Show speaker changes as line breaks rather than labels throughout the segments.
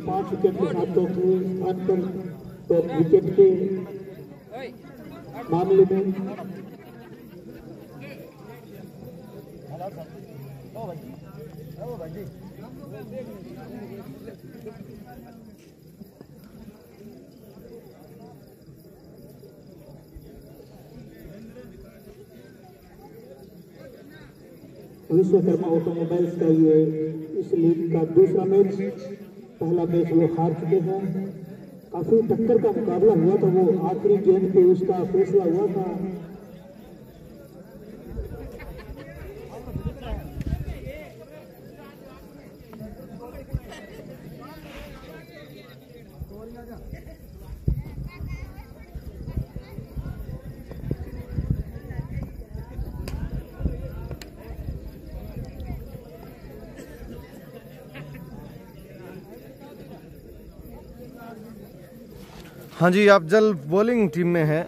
5 wicket के साथ चौथे स्थान पर टॉप विकेट के मामले में विश्वकर्मा ऑटोमोबाइल्स का ये इस लीग का दूसरा मैच, पहला मैच वो हार चुके हैं। काफी टक्कर का मुकाबला हुआ था, वो आखिरी गेंद पे उसका फैसला हुआ था।
हाँ जी, आप जल बॉलिंग टीम में हैं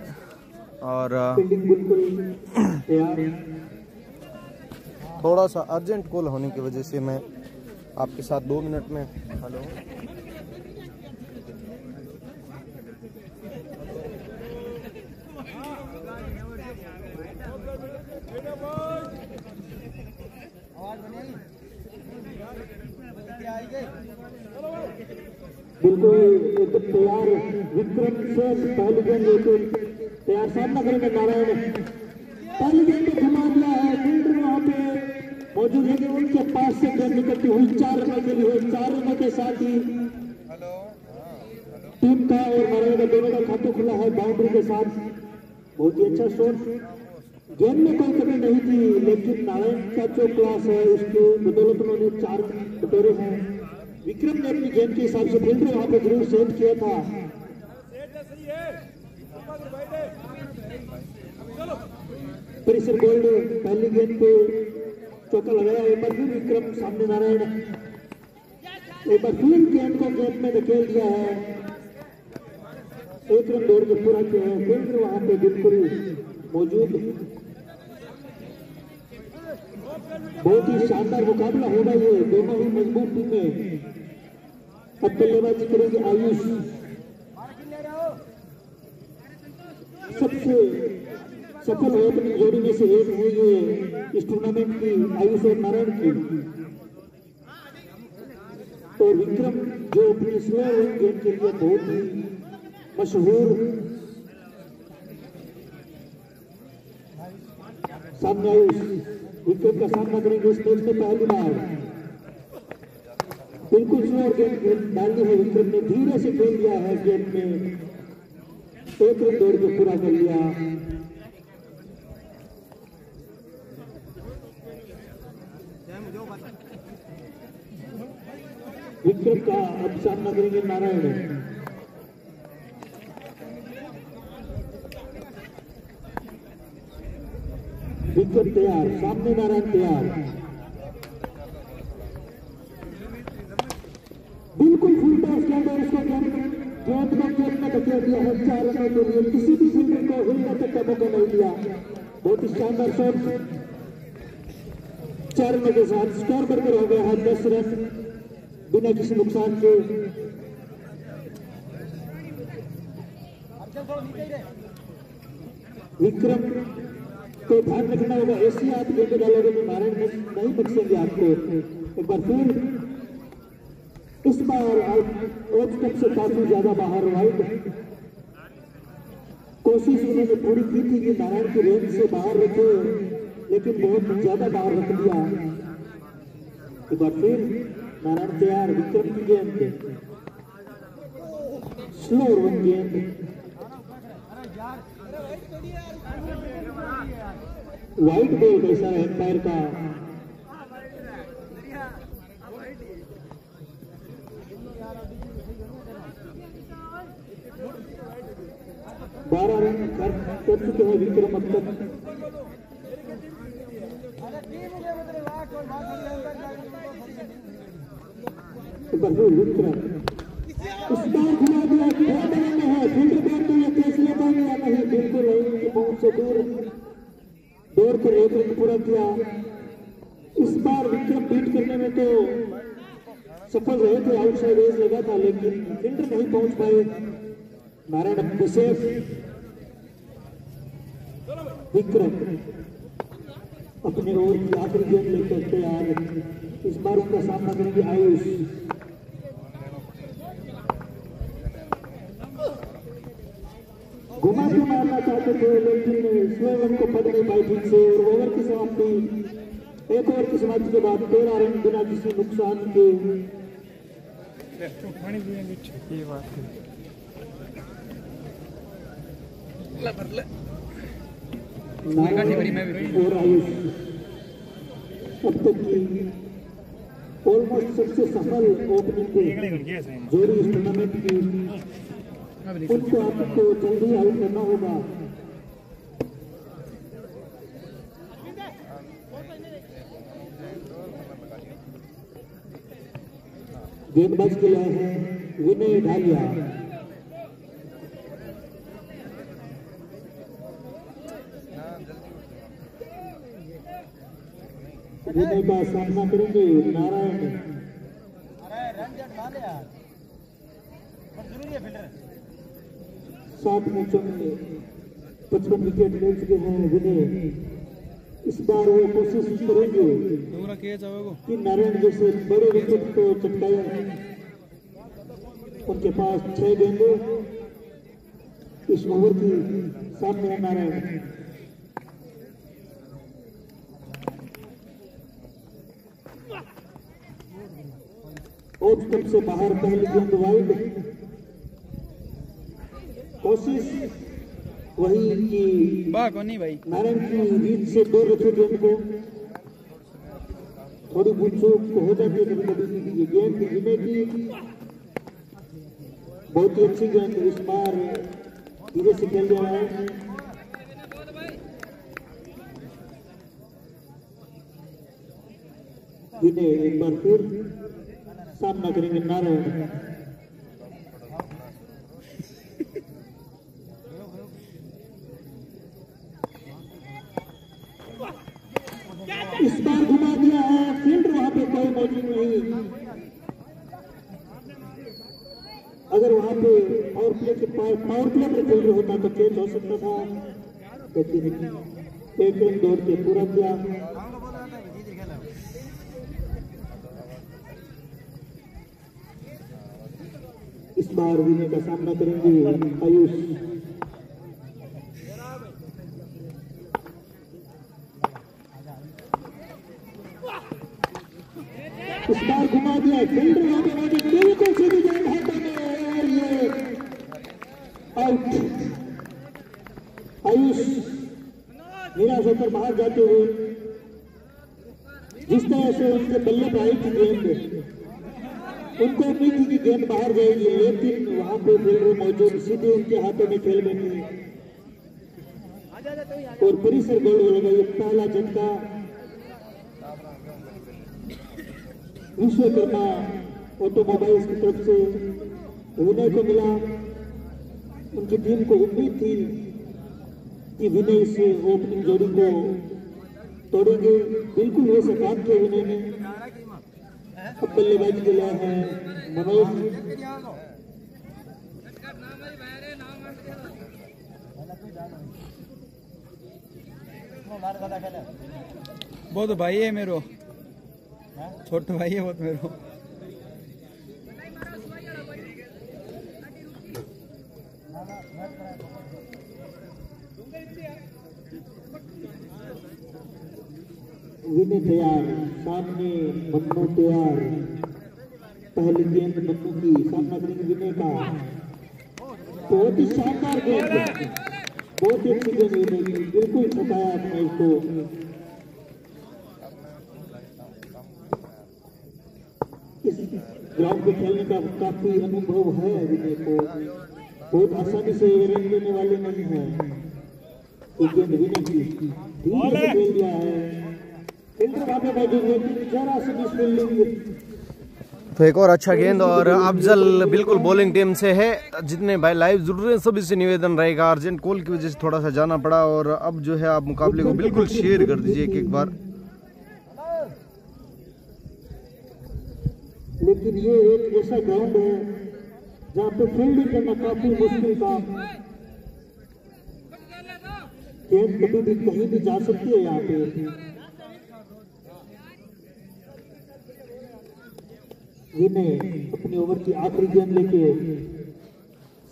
और थोड़ा सा अर्जेंट कॉल होने की वजह से मैं आपके साथ 2 मिनट में हेलो
बिल्कुल एक तैयार विक्रम से पहली गेंद तैयार सामना करेंगे नारायण। पहली गेंद पे घुमा दिया है, फील्डर वहां पे मौजूद है कि उनके पास से गेंद निकलती हुई 4 रनों के लिए, 4 रनों के साथ ही टीम का और नारायण का दोनों का खाता खुला है बाउंड्री के साथ। बहुत ही अच्छा शॉट, गेंद में कोई कमी नहीं थी, लेकिन नारायण का जो क्लास है उसके बदौलत उन्होंने 4 बटोरे हैं। विक्रम ने अपनी गेंद के हिसाब से फील्डर वहां पे जरूर सेट किया था। परिसर गोल्ड पहली गेंद पे चौका लगाया, एक बार फिर विक्रम सामने नारायण, एक बार फिर गेंद को गेंद में धकेल दिया है, 1 रन दौड़ के पूरा किया है। फील्डर वहां पे बिल्कुल मौजूद। बहुत ही शानदार मुकाबला होगा ये, दोनों ही मजबूत टीमें। अब बल्लेबाजी करेंगे आयुष, सबसे सफल ओपनिंग जोड़ी में से एक है ये इस टूर्नामेंट की, आयुष और नारायण की। तो विक्रम जो अपनी स्लो गेम के लिए बहुत ही मशहूर, सामने आयुष विक्रम का सामना करेंगे इस मैच में पहली बार। बिल्कुल स्लो गेंद डालनी है विक्रम ने, धीरे से खेल दिया है गेंद में, 1 रन दौड़ के पूरा कर लिया। विक्रम का अब सामना करेंगे नारायण। विक्रम तैयार, सामने नारायण तैयार। बिल्कुल फुल टॉस के अंदर उसको गेंद में धकेल दिया है 4 रनों के लिए, किसी भी फील्डर को हिलने तक का मौका नहीं दिया। बहुत ही शानदार शॉट, 4 रनों के साथ स्कोर बढ़कर हो गया है 10 रन बिना किसी नुकसान के। विक्रम को ध्यान रखना होगा, ऐसी आप गेंद डालोगे तो नारायण नहीं बख्शेंगे आपको। एक बार फिर इस बार ऑफ स्टंप से काफी ज्यादा बाहर वाइड, कोशिश उन्होंने पूरी की थी कि नारायण की रेंज से बाहर रखे, लेकिन बहुत ज्यादा बाहर रख दिया। एक बार फिर नारायण तैयार, विक्रम की गेंद स्लो वन गेंद, वाइड बॉल का इशारा एम्पायर का। 12 रन कर चुके हैं विक्रम अब तक। विक्रम इस बार खुला दिया है, फील्डर बैट तो ये कैच लेता है या नहीं, बिल्कुल नहीं, बहुत से दूर दौड़ कर 1 रन पूरा किया। इस बार विक्रम बीट करने में तो सफल रहे थे, आउटसाइड एज लगा था लेकिन फील्डर नहीं पहुंच पाए। नारायण बिसेफ विक्रम अपने ओवर की आखिरी गेंद लेकर तैयार। इस बार उनका सामना करेंगे आयुष। घुमा के मारना चाहते थे लेकिन स्वयं को पकड़ नहीं पाई ठीक से। और ओवर की समाप्ति, एक ओवर की समाप्ति के बाद 13 रन बिना किसी नुकसान के। और आयुष अब तक की ऑलमोस्ट सबसे सफल ओपनिंग जोड़ी इस टूर्नामेंट की, उनको आपको जल्दी आउट करना होगा। गेंदबाज के लिए है विनय ढालिया। विनय का सामना करेंगे नारायण। 7 मैचों में 55 विकेट ले चुके हैं विनय। इस बार वो कोशिश करेंगे कि नारायण जैसे बड़े विकेट को चटकाए। उनके पास 6 गेंदे इस ओवर की सामने है नारायण। ऑफ स्टंप से बाहर पहली गेंद वाइड। कोशिश वही की नारायण की रीत से दूर रखे गेंद को। थोड़ी भूल चूक हो जाती है कभी कभी। ये गेंद विनय की बहुत ही अच्छी गेंद, इस बार धीरे से खेल रहा है। विनय एक बार फिर सामना करेंगे नारायण। इस बार घुमा दिया है, फील्डर वहां पे कोई मौजूद नहीं। अगर वहां पे पावर प्ले पर फील्डर होता तो चेंज हो सकता था, लेकिन एक रन दौड़ के पूरा किया। इस बार विनय का सामना करेंगे आयुष। इस बार घुमा दिया, फील्डर वहां पे मौजूद, बिल्कुल सीधी गेंद हाथों में और ये आउट। आयुष निराश होकर बाहर जाते हुए, जिस तरह से उनके बल्ले पर आई थी गेंद, उनको उम्मीद थी कि गेंद बाहर जाएगी, लेकिन वहां पे फील्डर मौजूद सीधे उनके हाथों में खेल बैठे और परिसर गोल हो लगा। ये पहला झटका विश्वकर्मा ऑटोमोबाइल्स की तरफ से विनय को मिला। उनकी टीम को उम्मीद थी कि विनय इस ओपनिंग जोड़ी को तोड़ेंगे, बिल्कुल वैसे काम किया विनय ने। अब बल्लेबाजी के लिए है मनोज।
बहुत भाई है मेरो, छोटा भाई है बहुत मेरो।
विनय तैयार, सामने मन्नू तैयार। पहली गेंद मन्नू की, सामना करेंगे विनय का। बहुत ही शानदार गेंद, बहुत ही अच्छी गेंद विनय की, बिल्कुल छकाया अपने इसको। इस ग्राउंड पे खेलने का काफी अनुभव है विनय को, बहुत आसानी से रन लेने वाले नहीं है। ये गेंद विनय की धीरे से खेल दिया है, फील्डर वहां पे मौजूद है, जरा सी मिस फील्डिंग।
तो एक और अच्छा गेंद और अफजल बिल्कुल बॉलिंग टीम से है। जितने भाई लाइव जुड़ रहे हैं सभी से निवेदन रहेगा, अर्जेंट कॉल की वजह से थोड़ा सा जाना पड़ा। और अब जो है आप मुकाबले को बिल्कुल शेयर कर दीजिए एक बार।
लेकिन ये एक ऐसा ग्राउंड है जहाँ पे फील्डिंग करना काफी मुश्किल काम। गेंद कभी भी कहीं भी जा सकती है यहाँ पे। विनय अपनी ओवर की आखिरी गेंद लेके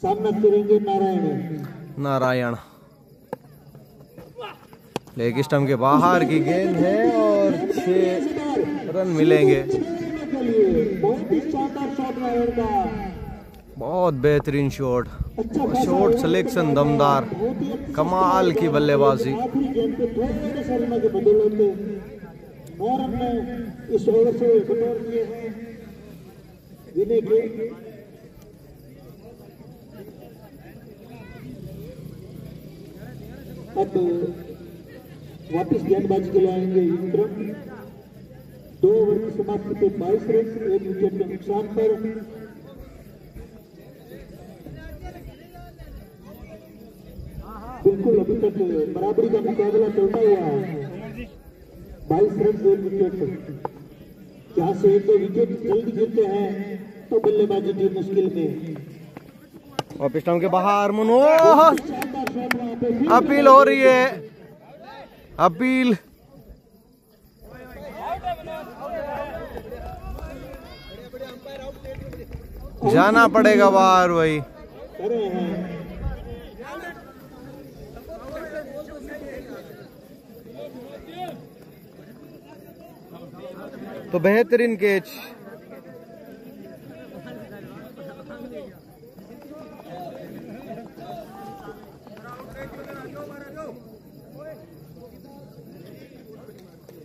सामना करेंगे
नारायण। लेग स्टंप के बाहर की गेंद है और 6 रन मिलेंगे।
बहुत ही शानदार शॉट नारायण का,
बहुत बेहतरीन शॉट, शॉट सिलेक्शन दमदार, कमाल की बल्लेबाजी।
आखिरी गेंद पे थोड़े से रन के बदौलत 9 रन में इस ओवर से बटोर दिए हैं विनय के। अब वापिस गेंदबाजी के लिए आएंगे विक्रम। 2 ओवर की समाप्ति पे 22 रन, 1 विकेट के नुकसान पर। बिल्कुल अभी तक बराबरी का मुकाबला चलता हुआ है। 22 रन 2 विकेट। यहाँ से 1-2 विकेट जल्दी गिरते हैं तो बल्लेबाजी टीम मुश्किल में।
और स्टंप के बाहर मनोहर, अपील हो रही है, अपील। जाना पड़ेगा बाहर भाई। तो बेहतरीन कैच।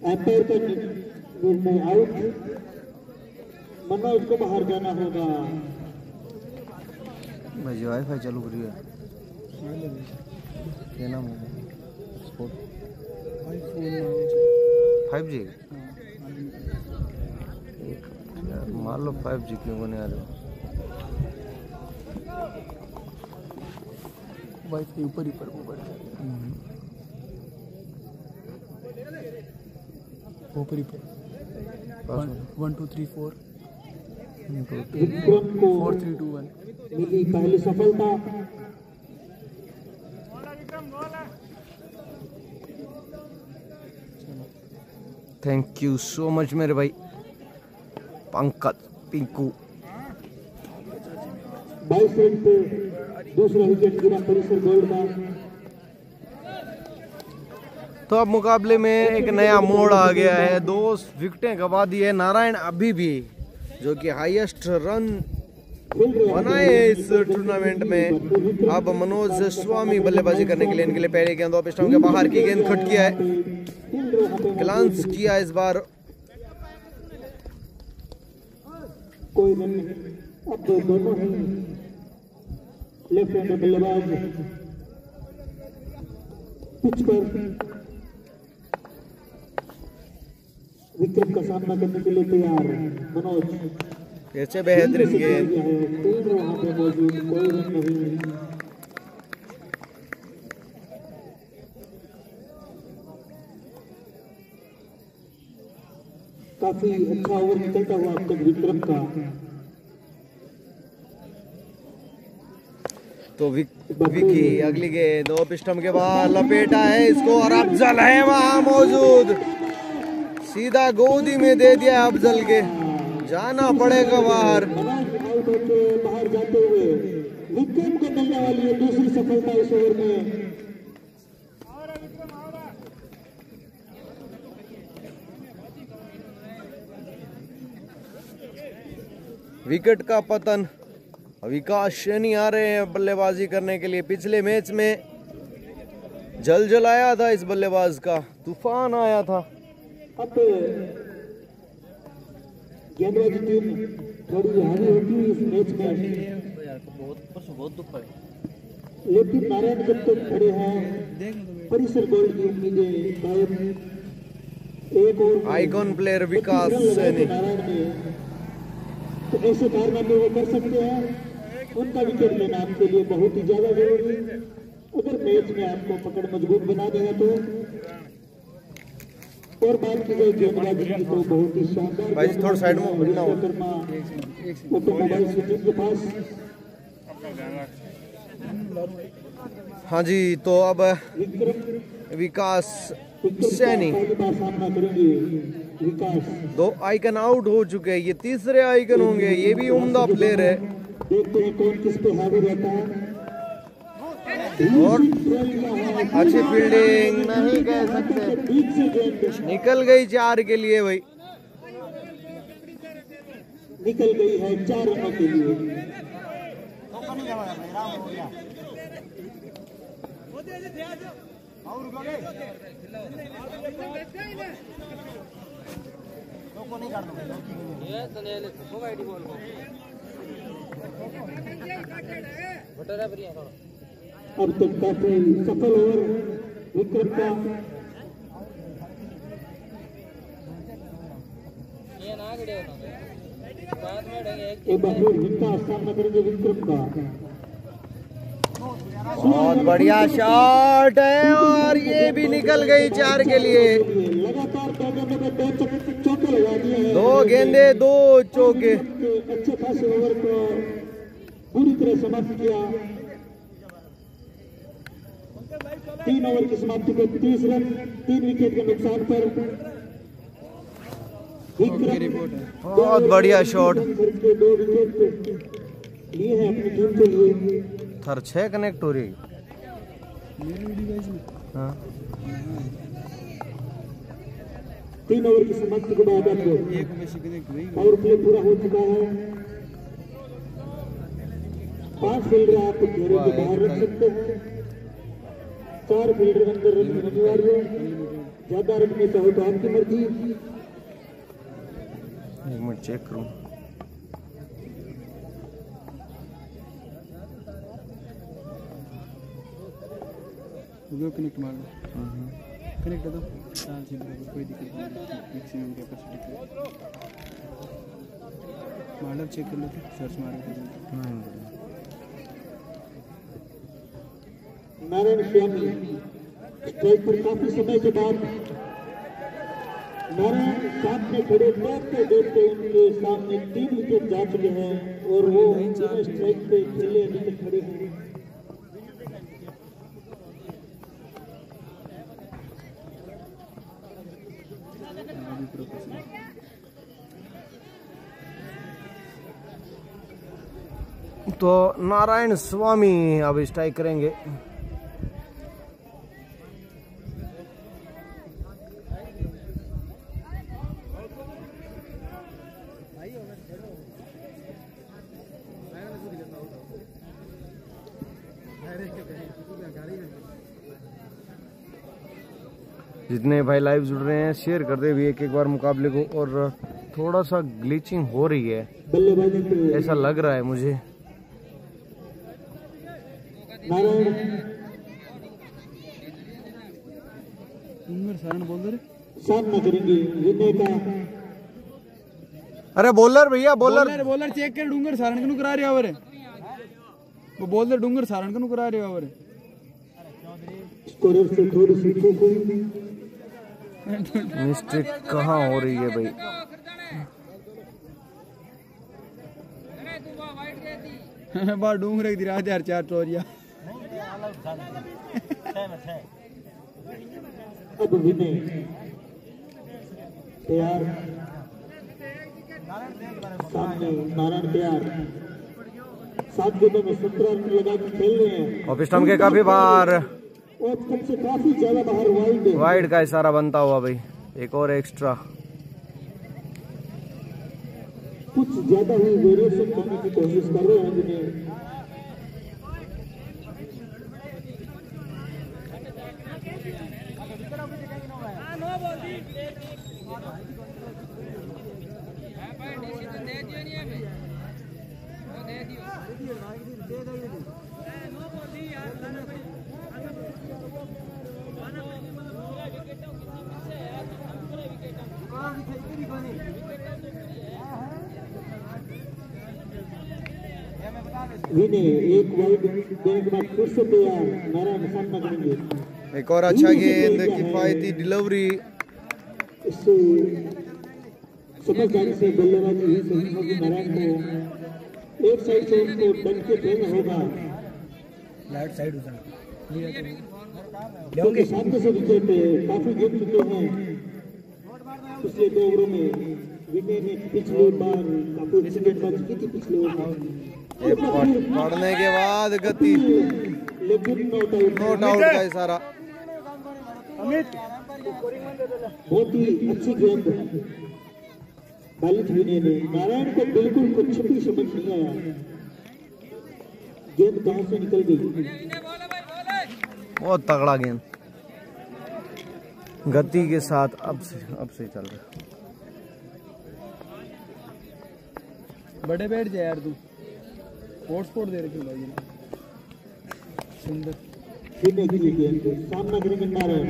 एम्पायर का निर्णय आउट। मनोज को बाहर जाना होगा।
भाई वाईफाई चालू करिए। क्या नाम है? 5G मान लो 5G क्यों बने आ रहे हो?
वाईफाई ऊपर ही पर ऊपर ही पर 1 2 3 4
विक्रम को
4 3 2 1
मिली पहली सफलता।
थैंक यू सो मच मेरे भाई पंकज पिंकू।
22 रन पे दूसरा विकेट गिरा परिसर गोल्ड का।
तो अब मुकाबले में एक नया मोड़ आ गया है। 2 विकेटें गवा दी है नारायण अभी भी, जो कि हाईएस्ट रन बनाए इस टूर्नामेंट में। अब मनोज स्वामी बल्लेबाजी करने के लिए इनके लिए पहले गेंद ऑफ स्टंप के बाहर की गेंद खट किया है, ग्लांस किया इस बार।
कोई रन अब दोनों ही लेफ्ट हैंड बल्लेबाज पिच पर विक्रम का सामना करने के लिए तैयार। मनोज
कैसे बेहतरीन गेंद।
तीन वहां पे मौजूद, कोई रन नहीं। काफी अच्छा ओवर निकलता हुआ अब तक विक्रम का।
तो विकी अगली गेंद ऑफ स्टंप के बाद लपेटा है इसको और अफजल है वहां मौजूद, सीधा गोदी में दे दिया अफजल के। जाना पड़ेगा बाहर।
बाहर जाते हुए विक्रम को मिलने वाली है दूसरी सफलता इस ओवर में।
विकेट का पतन। विकास सैनी आ रहे हैं बल्लेबाजी करने के लिए। पिछले मैच में जल आया था इस बल्लेबाज का, तूफान आया था।
अब गेंदबाजी टीम थोड़ी हावी होती है इस मैच में,
बहुत दुख है।
लेकिन नारायण जब तक खड़े हैं परिसर गोल्ड की उम्मीदें कायम। एक और
आइकॉन प्लेयर विकास सैनी।
नारायण ने तो ऐसे कारनामे वो कर सकते हैं। उनका विकेट लेना आपके लिए बहुत ही ज्यादा जरूरी है। अगर मैच में आपको पकड़ मजबूत बना देगा तो और बात की जाए गेंदबाजी की तो बहुत ही शानदार
भाई थोड़ा साइड में घूमना हो।
ऑटोमोबाइल सिटी के पास।
हाँ जी, तो अब विकास सैनी
सामना करेंगे विकास।
2 आइकन आउट हो चुके हैं, ये तीसरे आइकन होंगे। ये भी उम्दा प्लेयर है।
देखते हैं कौन किस पे हावी रहता है।
और अच्छी फील्डिंग नहीं कह सकते,
ठीक से गेंद
निकल गई 4 के लिए भाई।
निकल गई है 4 रनों के लिए। अब तक काफी सफल ओवर विक्रम का। एक बार फिर विकास सामना करेंगे विक्रम का।
बहुत बढ़िया शॉट है और ये भी निकल गई 4 के लिए।
लगातार 2 गेंदों में 2 चौके लगा दिए हैं।
2 गेंदे 2 चौके।
अच्छे खासे ओवर को पूरी तरह समाप्त किया। 3 ओवर की समाप्ति पे 30 रन 3 विकेट के नुकसान पर
बहुत बढ़िया शॉट।
2 विकेट लिए हैं अपनी टीम के लिए।
थर 6 कनेक्ट हो रही है। हाँ।
3 ओवर की समाप्ति के बाद पावर प्ले पूरा हो चुका है। 5 फील्डर आप घेरे के बाहर रख सकते हैं। 4 फील्डर अंदर रखने अनिवार्य। ज्यादा रखने चाहो तो आपकी मर्जी।
1 मिनट चेक करूं।
कनेक्ट मार लो। कनेक्ट दो साल से कोई दिक्कत नहीं। मैक्सिमम कैपेसिटी मॉडल चेक कर लेते सर्च मार।
नारायण स्वामी स्ट्राइक पर काफी समय के बाद नारायण सामने खड़े देखते देखते उनके सामने 3 विकेट जा चुके हैं और वो स्ट्राइक पे खेले अभी तक खड़े हैं।
तो नारायण स्वामी अब स्ट्राइक करेंगे। जितने भाई लाइव जुड़ रहे हैं शेयर कर दे भी एक बार मुकाबले को। और थोड़ा सा ग्लिचिंग हो रही है, ऐसा लग रहा है मुझे।
सामना करेंगे विनय का।
अरे बॉलर भैया बॉलर
बॉलर चेक कर। डूंगर सारण कनु करा रहे हो वो बॉलर डूंगर सारण कनु करा रहे हो।
स्कोरर से थोड़ी सी चूक हुई।
मिस्टेक कहाँ हो रही है भाई।
बार डूंगर एक दिरा 4 चोरिया।
अब विनय तैयार। सामने नारायण तैयार। 7 गेंदों में 17 रन लगा के खेल रहे हैं।
ऑफ स्टंप के काफी बाहर
और सबसे काफी ज्यादा बाहर
वाइड का इशारा बनता हुआ भाई। एक और एक्स्ट्रा।
कुछ ज्यादा ही वेरिएशन करने की कोशिश कर रहे हैं विनय। विनय एक वाइड देने के बाद फिर से तैयार। नारायण सामना करेंगे।
एक और अच्छा गेंद, किफायती डिलीवरी।
इससे समझदारी से बल्लेबाजी ही सही होगी। नारायण को एक साइड से उनको डंक के खेलना होगा,
लेफ्ट साइड
क्योंकि सामने से विकेट काफी गिर चुके हैं पिछले 2 ओवरों में। विनय ने पिछली बार काफी अच्छी गेंदबाजी की थी पिछले ओवर में।
पढ़ने के बाद गति,
लेकिन नॉट
आउट का इशारा।
बहुत ही अच्छी गेंद बैलेंस विनय ने। नारायण को बिल्कुल कुछ भी समझ नहीं आया गेंद कहां से निकल गई।
बहुत तगड़ा गेंद, गति के साथ अब से चल रहा है।
बड़े बैठ जाए यार तू, स्पोर्ट दे रखी भाई ने। सुंदर
विनय की गेंद सामना करेंगे नारायण।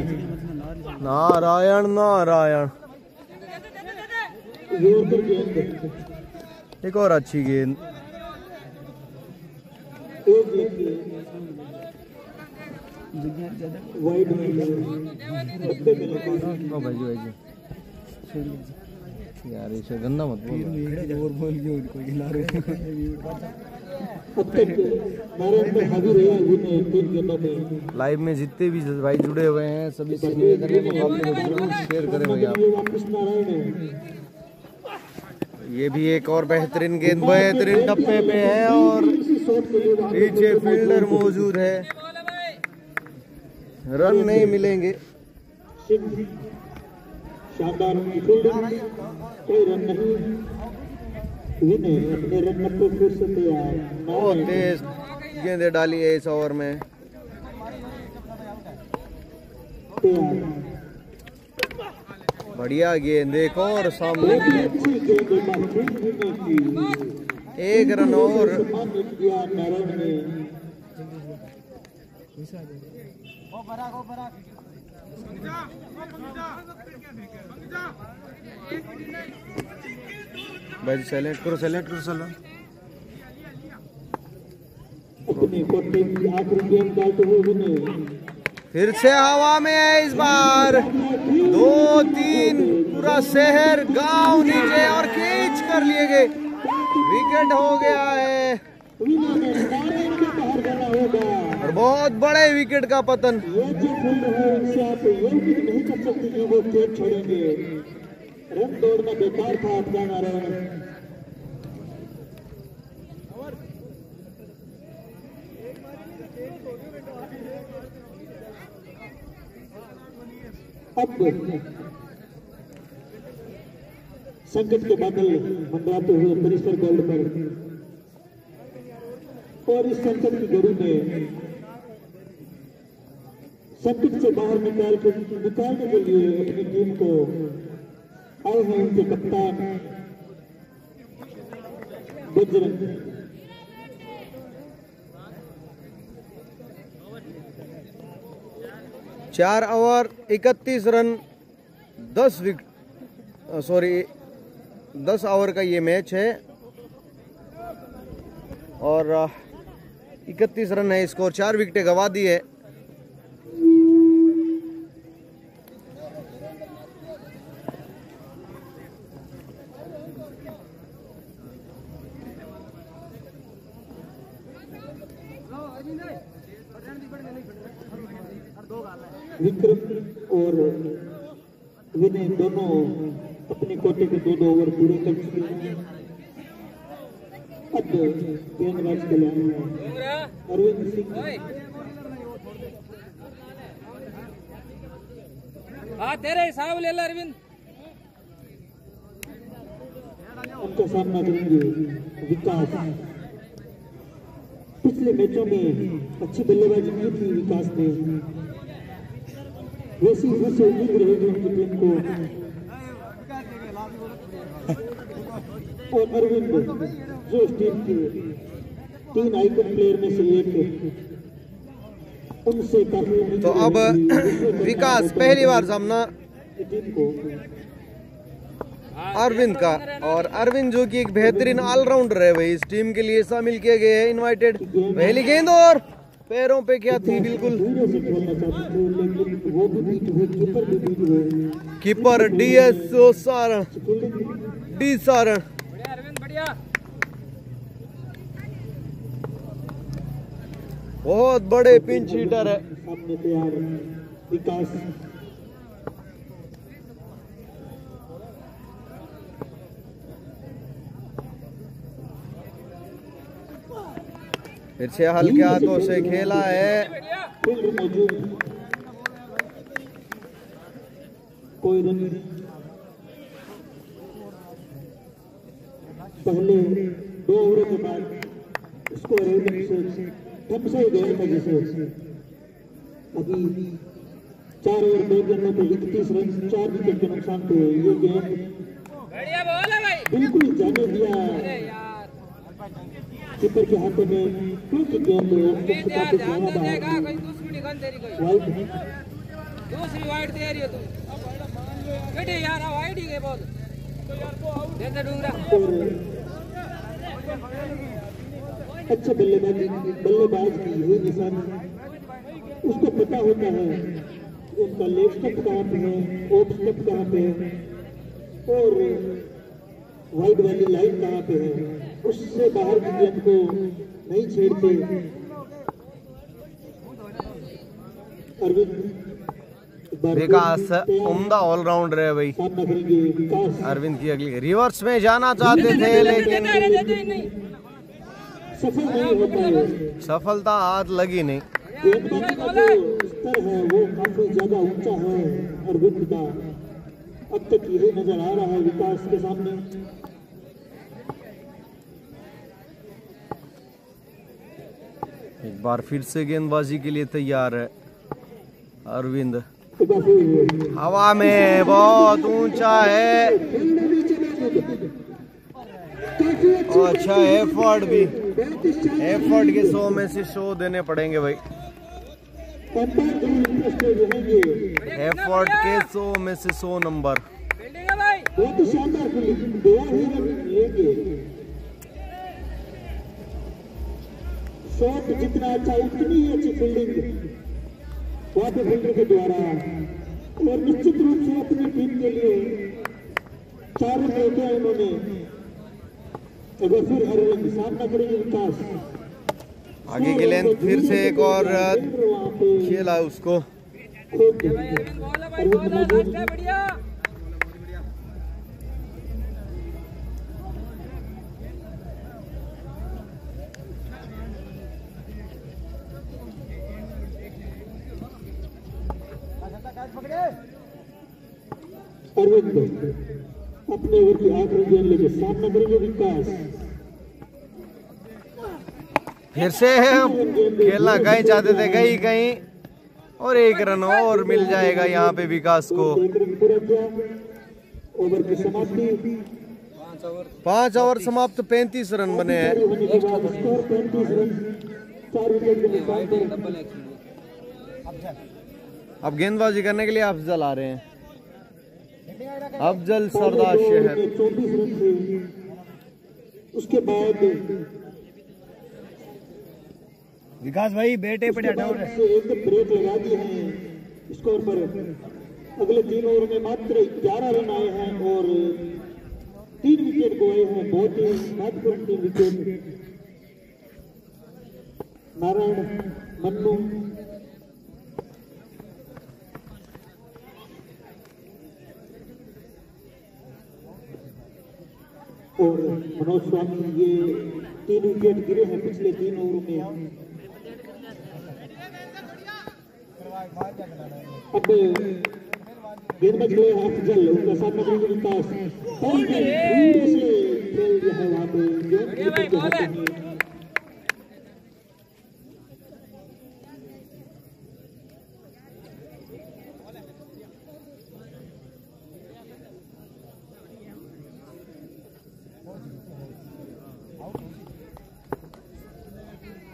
नारायण नारायण,
योरकर गेंद,
एक और अच्छी गेंद।
एक लेके वाइड में
ओ भाई यार, इसे गंदा मत बोल।
और बोल के कोई खिला रहे।
अब तक नारायण पे हावी रहा विनय 3 गेंदों में।
लाइव में जितने भी भाई जुड़े हुए हैं सभी से निवेदन है, मुकाबले को जरूर शेयर करें भाई आप।
वापस नारायण है।
ये भी एक और बेहतरीन गेंद, बेहतरीन टप्पे पे है और पीछे फील्डर मौजूद है, रन नहीं मिलेंगे।
शानदार फील्डिंग, कोई रन नहीं। विनय अपने रन पे फिर से तैयार।
बहुत तेज गेंदें डाली है इस ओवर में। बढ़िया गेंद, एक और सामने एक रन और।
नारायण ने
भाई सेलेक्ट करो चलो।
अपनी कोटे की आखिरी गेंद डालते हुए विनय
फिर से हवा में है इस बार। 2-3 पूरा शहर गांव नीचे और खींच कर लिए गए, विकेट हो गया है और बहुत बड़े विकेट का पतन।
ये जो फील्ड है इनसे आप ये उम्मीद नहीं कर सकते कि वो कैच छोड़ेंगे। रन दौड़ना बेकार था आपका नारायण। अब संकट के बादल मंडराते हुए परिसर गोल्ड पर, और इस संकट की घड़ी में संकट से बाहर निकालने के लिए अपनी टीम को आए हैं उनके कप्तान बजरंग।
4 ओवर 31 रन 10 ओवर का ये मैच है और 31 रन है स्कोर। 4 विकेटें गंवा दी है।
विक्रम और विनय दोनों अपने कोटे के 2 ओवर पूरे कर चुके हैं। अब गेंदबाज के लिए अरविंद सिंह
तेरे हिसाब ले ला अरविंद।
उनका सामना करेंगे विकास। पिछले मैचों में अच्छी बल्लेबाजी की थी विकास ने, वैसी फिर से उम्मीद रहेगी उनकी टीम को। और अरविंद जो इस टीम के 3 आइकन प्लेयर में से एक, उनसे काफी
तो अब विकास पहली बार सामना
टीम को
अरविंद का, और अरविंद जो कि एक बेहतरीन ऑलराउंडर है भाई, इस टीम के लिए शामिल किए गए हैं, इनवाइटेड। पहली गेंद और पैरों पे क्या थी बिल्कुल।
धीरे से खेलना चाहते थे लेकिन वो भी बीट हुए, कीपर भी बीट हुए।
Keeper DS Saran, D Saran.
बढ़िया अरविंद बढ़िया।
बहुत बड़े पिंच हीटर है।
सामने तैयार विकास।
फिर से हल्के हाथों से खेला है।
फील्ड मौजूद, कोई रन नहीं। पहले 2 ओवरों के बाद स्कोर एकदम से थम सा ही गया था जैसे। अभी 4 ओवर 2 गेंदों पे 31 रन, 4 विकेट के नुकसान पे ये गेंद
बढ़िया बॉल है भाई।
बिल्कुल जाने दिया
अरे यार
कीपर के हाथों में, क्योंकि गेंद
अरविंद यार ध्यान दे देगा कोई दूसरी निकल तेरी कोई
वाइड
दूसरी वाइड दे रही हो तू। बेटे यार वाइड ही गए बहुत। दे दे डूंगरा।
और अच्छा बल्लेबाज की यही निशानी। उसको पता होता है उनका लेग स्टंप कहाँ पे है, ऑफ स्टंप कहाँ पे है और वाइड वाली लाइन कहाँ पे है। उससे बाहर की गेंद को नहीं छेड़ते। अरविंद
विकास उम्दा ऑलराउंडर है भाई।
सामना करेंगे विकास।
अरविंद की अगली रिवर्स में जाना चाहते थे लेकिन
नहीं
सफल नहीं हो पाए।
सफलता हाथ लगी नहीं।
गेंदबाजी का जो स्तर है वो काफी ज्यादा ऊंचा है अरविंद का। अब तक यही नजर आ रहा है विकास के सामने।
एक बार फिर से गेंदबाजी के लिए तैयार है अरविंद।
तो काफी
हवा में बहुत ऊंचा है और अच्छा एफर्ट भी। एफर्ट के 100 में से 100 देने पड़ेंगे भाई। एफर्ट के 100 में से 100 नंबर।
फील्डिंग है भाई।
बहुत ही शानदार फील्डिंग, 2 ही रन लेंगे। शॉट जितना अच्छा उतनी ही अच्छी फील्डिंग वहां पे फील्डर के द्वारा। और निश्चित रूप से अपनी टीम के लिए 4 रन लेते हैं उन्होंने। अगर फिर अरविंद सामना करेंगे विकास।
आगे के लेंथ फिर से एक और खेला उसको।
अरविंद बॉल है भाई। बॉल है लास्ट है बढ़िया।
अरविंद अपने ओवर की आखिरी गेंद लेके सामना करेंगे विकास।
फिर से खेलना कहीं चाहते थे गई कहीं और 1 रन और मिल जाएगा यहाँ पे विकास को।
1 रन पूरा किया। ओवर की समाप्ति
5 ओवर समाप्त 35 रन बने हैं।
होने के बाद स्कोर 35 रन, 4 विकेट के नुकसान पर।
अब गेंदबाजी करने के लिए अफजल आ रहे हैं। अफजल सरदार शहर
34 रन थे। उसके बाद
विकास भाई बेटे पे हटाओ रे।
से एक ब्रेक लगा दिए हैं स्कोर पर। अगले 3 ओवर में मात्र 11 रन आए हैं और 3 विकेट गए हैं। बहुत ही महत्वपूर्ण 3 विकेट। नारायण, मन्नू, और मनोज स्वामी, ये 3 विकेट गिरे हैं पिछले 3 ओवरों में। अब गेंदबाज गए अफजल, उनका सामना करेंगे विकास। दूर से खेल जो है वहाँ पे गेंद कीपर के हाथों में।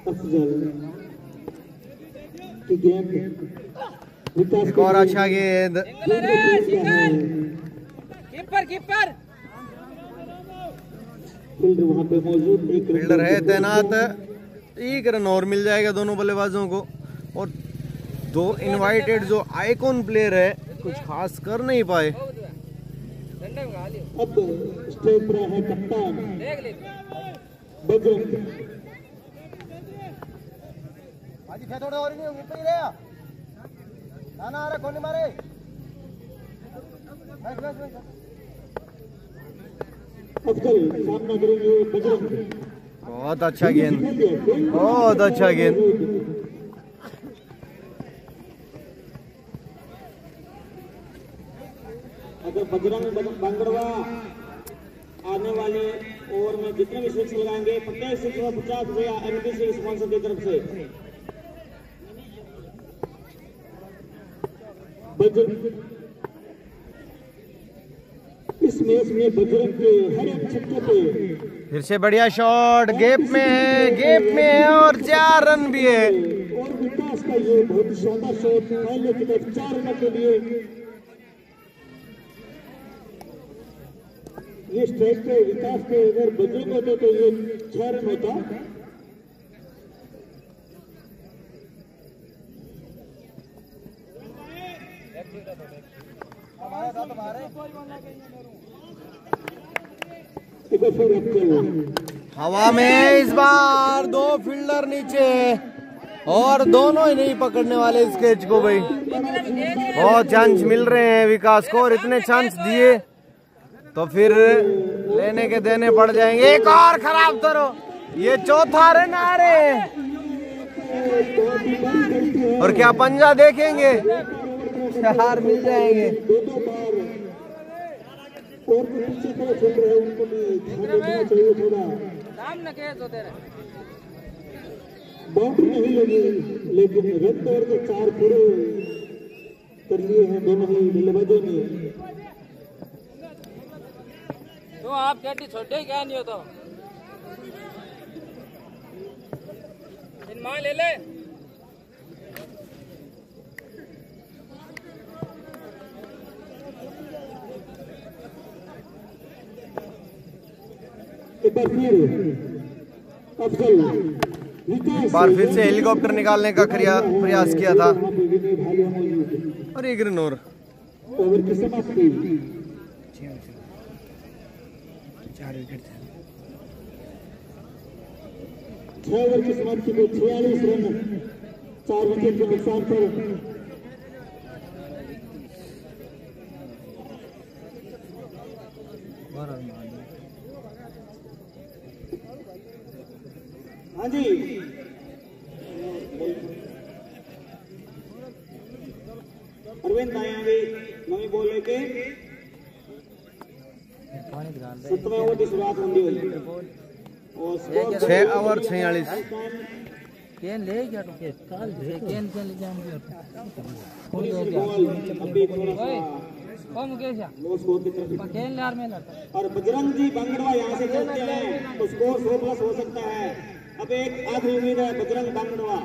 अफजल की गेंद विकास
एक और अच्छा गेंद।
कीपर कीपर
फील्डर वहां पे मौजूद। एक
फील्डर है तैनात। एक रन और मिल जाएगा दोनों बल्लेबाजों को। और दो इनवाइटेड जो आइकॉन प्लेयर है कुछ खास कर नहीं पाए।
अब स्टेज पर है कप्तान बजरंग।
थोड़ा और नहीं ऊपर ही रहा ना आ रहा कौन मारे।
अफजल सामना करेंगे बजरंग।
बहुत अच्छा गेंद, बहुत अच्छा गेंद।
अगर बजरंग बांगड़वा आने वाले ओवर में जितने भी सिक्स लगाएंगे प्रत्येक सिक्स में 50,000 एनबीसी स्पॉन्सर की तरफ से। बजरंग इस मैच में बजरंग के हर एक छक्के पे
फिर से बढ़िया शॉट, गैप में है, गैप में है और 4 रन भी है।
और विकास का ये बहुत शानदार शॉट पहले की तरफ 4 रन के लिए। ये स्ट्राइक पे विकास पे अगर बजरंग होते तो ये 6 रन होता।
हवा में इस बार 2 फील्डर नीचे और दोनों ही नहीं पकड़ने वाले इस कैच को भाई। बहुत चांस मिल रहे हैं विकास को और इतने चांस दिए तो फिर लेने के देने पड़ जाएंगे। एक और खराब करो, ये चौथा रन आ रहे हैं। और क्या पंजा देखेंगे, 4 मिल जाएंगे।
और पीछे खड़े खेल रहे हैं उनको भी ध्यान देना चाहिए थोड़ा। बाउंड्री नहीं लगी लेकिन रन तोड़ के 4 पूरे कर लिए हैं दोनों ही बल्लेबाजों ने।
तो आप कैटी छोटे क्या नहीं हो तो मां ले ले।
एक बार फिर से हेलीकॉप्टर निकालने का प्रयास किया था और एक रन और।
ओवर की समाप्ति। 6 ओवर की समाप्ति को 46 रन 4 विकेट के नुकसान पर हाँ जी अरविंद आएंगे नवी बॉल लेके 7वें ओवर की शुरुआत होंगी और
6 ओवर 46।
ले गया तो काल केन ले जाएंगे
अभी थोड़ा सा
कौन मुकेश
लो स्कोर की तरफ
केन यार में लड़ता।
और बजरंग जी बांगड़वा यहाँ से चलते हैं तो स्कोर 100+ हो सकता है। अब एक आखिरी उम्मीद है बजरंग बांगड़वा।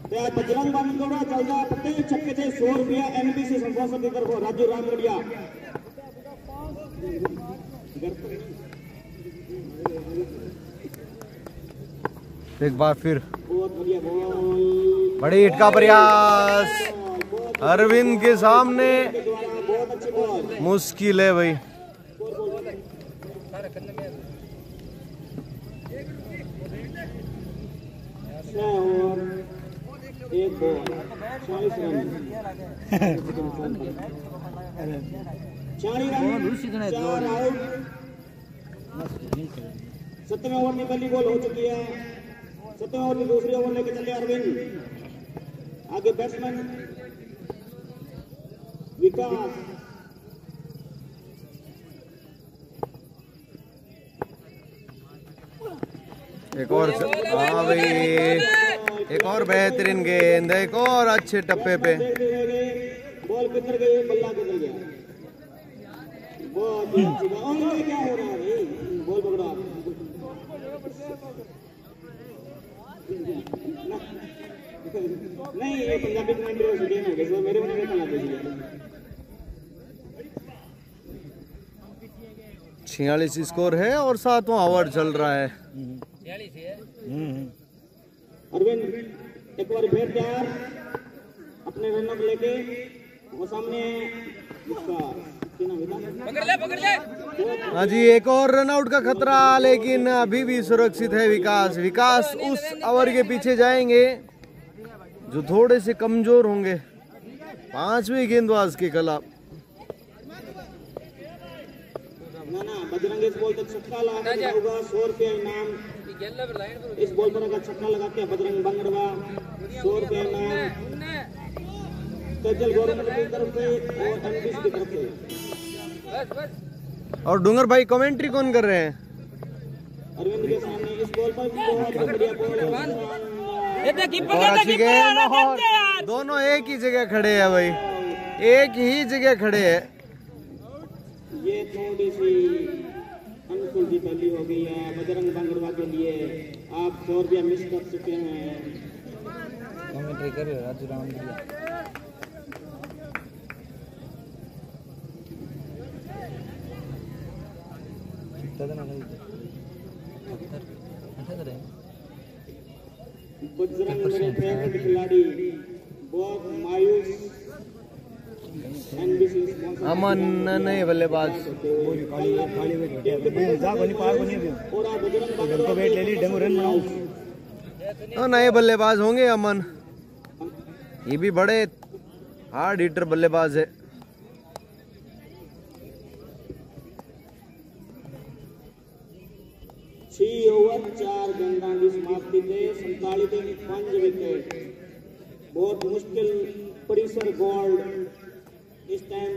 तो बजरंग बांगड़वा चल रहा है प्रत्येक छक्के से 100 रुपया एनबीसी स्पॉन्सर की तरफ राजू रामगढ़िया।
एक बार फिर
बहुत बढ़िया बॉल,
बड़ी हिट का प्रयास अरविंद के सामने
बहुत अच्छी बॉल।
मुश्किल है भाई।
एक बॉल 40 रन 4 आउट। 7वें ओवर में पहली बॉल हो चुकी है। 7वें ओवर में दूसरी ओवर लेके चले अरविंद। आगे बैट्समैन विकास।
एक और हाँ भाई, एक और बेहतरीन गेंद, एक और अच्छे टप्पे पे।
बॉल किधर गई, बल्ला किधर गया। बहुत ही अच्छी बॉल। ये क्या हो रहा है भाई, बॉल पकड़ा। नहीं ये पंजाबी कमेंट्री से गेम है कैसे मेरे को देखना चाहिए।
46 स्कोर है और 7वां ओवर चल रहा है।
46 है।
अरविंद एक बार फिर तैयार अपने रनर लेके वो सामने
पकड़ ले
हाँ जी, एक और रन आउट का खतरा, लेकिन अभी भी सुरक्षित है विकास। विकास उस ओवर के पीछे जाएंगे जो थोड़े से कमजोर होंगे 5वें गेंदबाज के खिलाफ।
बजरंग इस बॉल तक छक्का लगा होगा, 100 रुपया इनाम। इस बॉल पर अगर छक्का लगाते हैं बजरंग बंगड़वा, 100 रुपया इनाम तेजल गवर्नमेंट की तरफ से और एमबीसी की तरफ से।
और डूंगर भाई कमेंट्री कौन कर रहे हैं?
अरविंद के सामने इस बॉल पर बहुत बढ़िया बॉल है।
और अच्छी गेंद, और दोनों एक ही जगह खड़े हैं भाई, एक ही जगह खड़े हैं।
ये थोड़ी सी अनुकूल जी पहली हो गई है बजरंग बंगड़वा के लिए। आप 100 रुपया मिस कर चुके हैं।
कमेंट्री कर रहे राजू राम जी।
बजरंग मेरे फेवरेट खिलाड़ी, बहुत मायूस।
अमन नहीं बल्लेबाज, नए बल्लेबाज होंगे अमन। ये भी बड़े हार्ड हिटर बल्लेबाज है।
छह ओवर 4 गेंदों की समाप्ति थे 47 विकेट। बहुत मुश्किल परिसर गोल्ड इस टाइम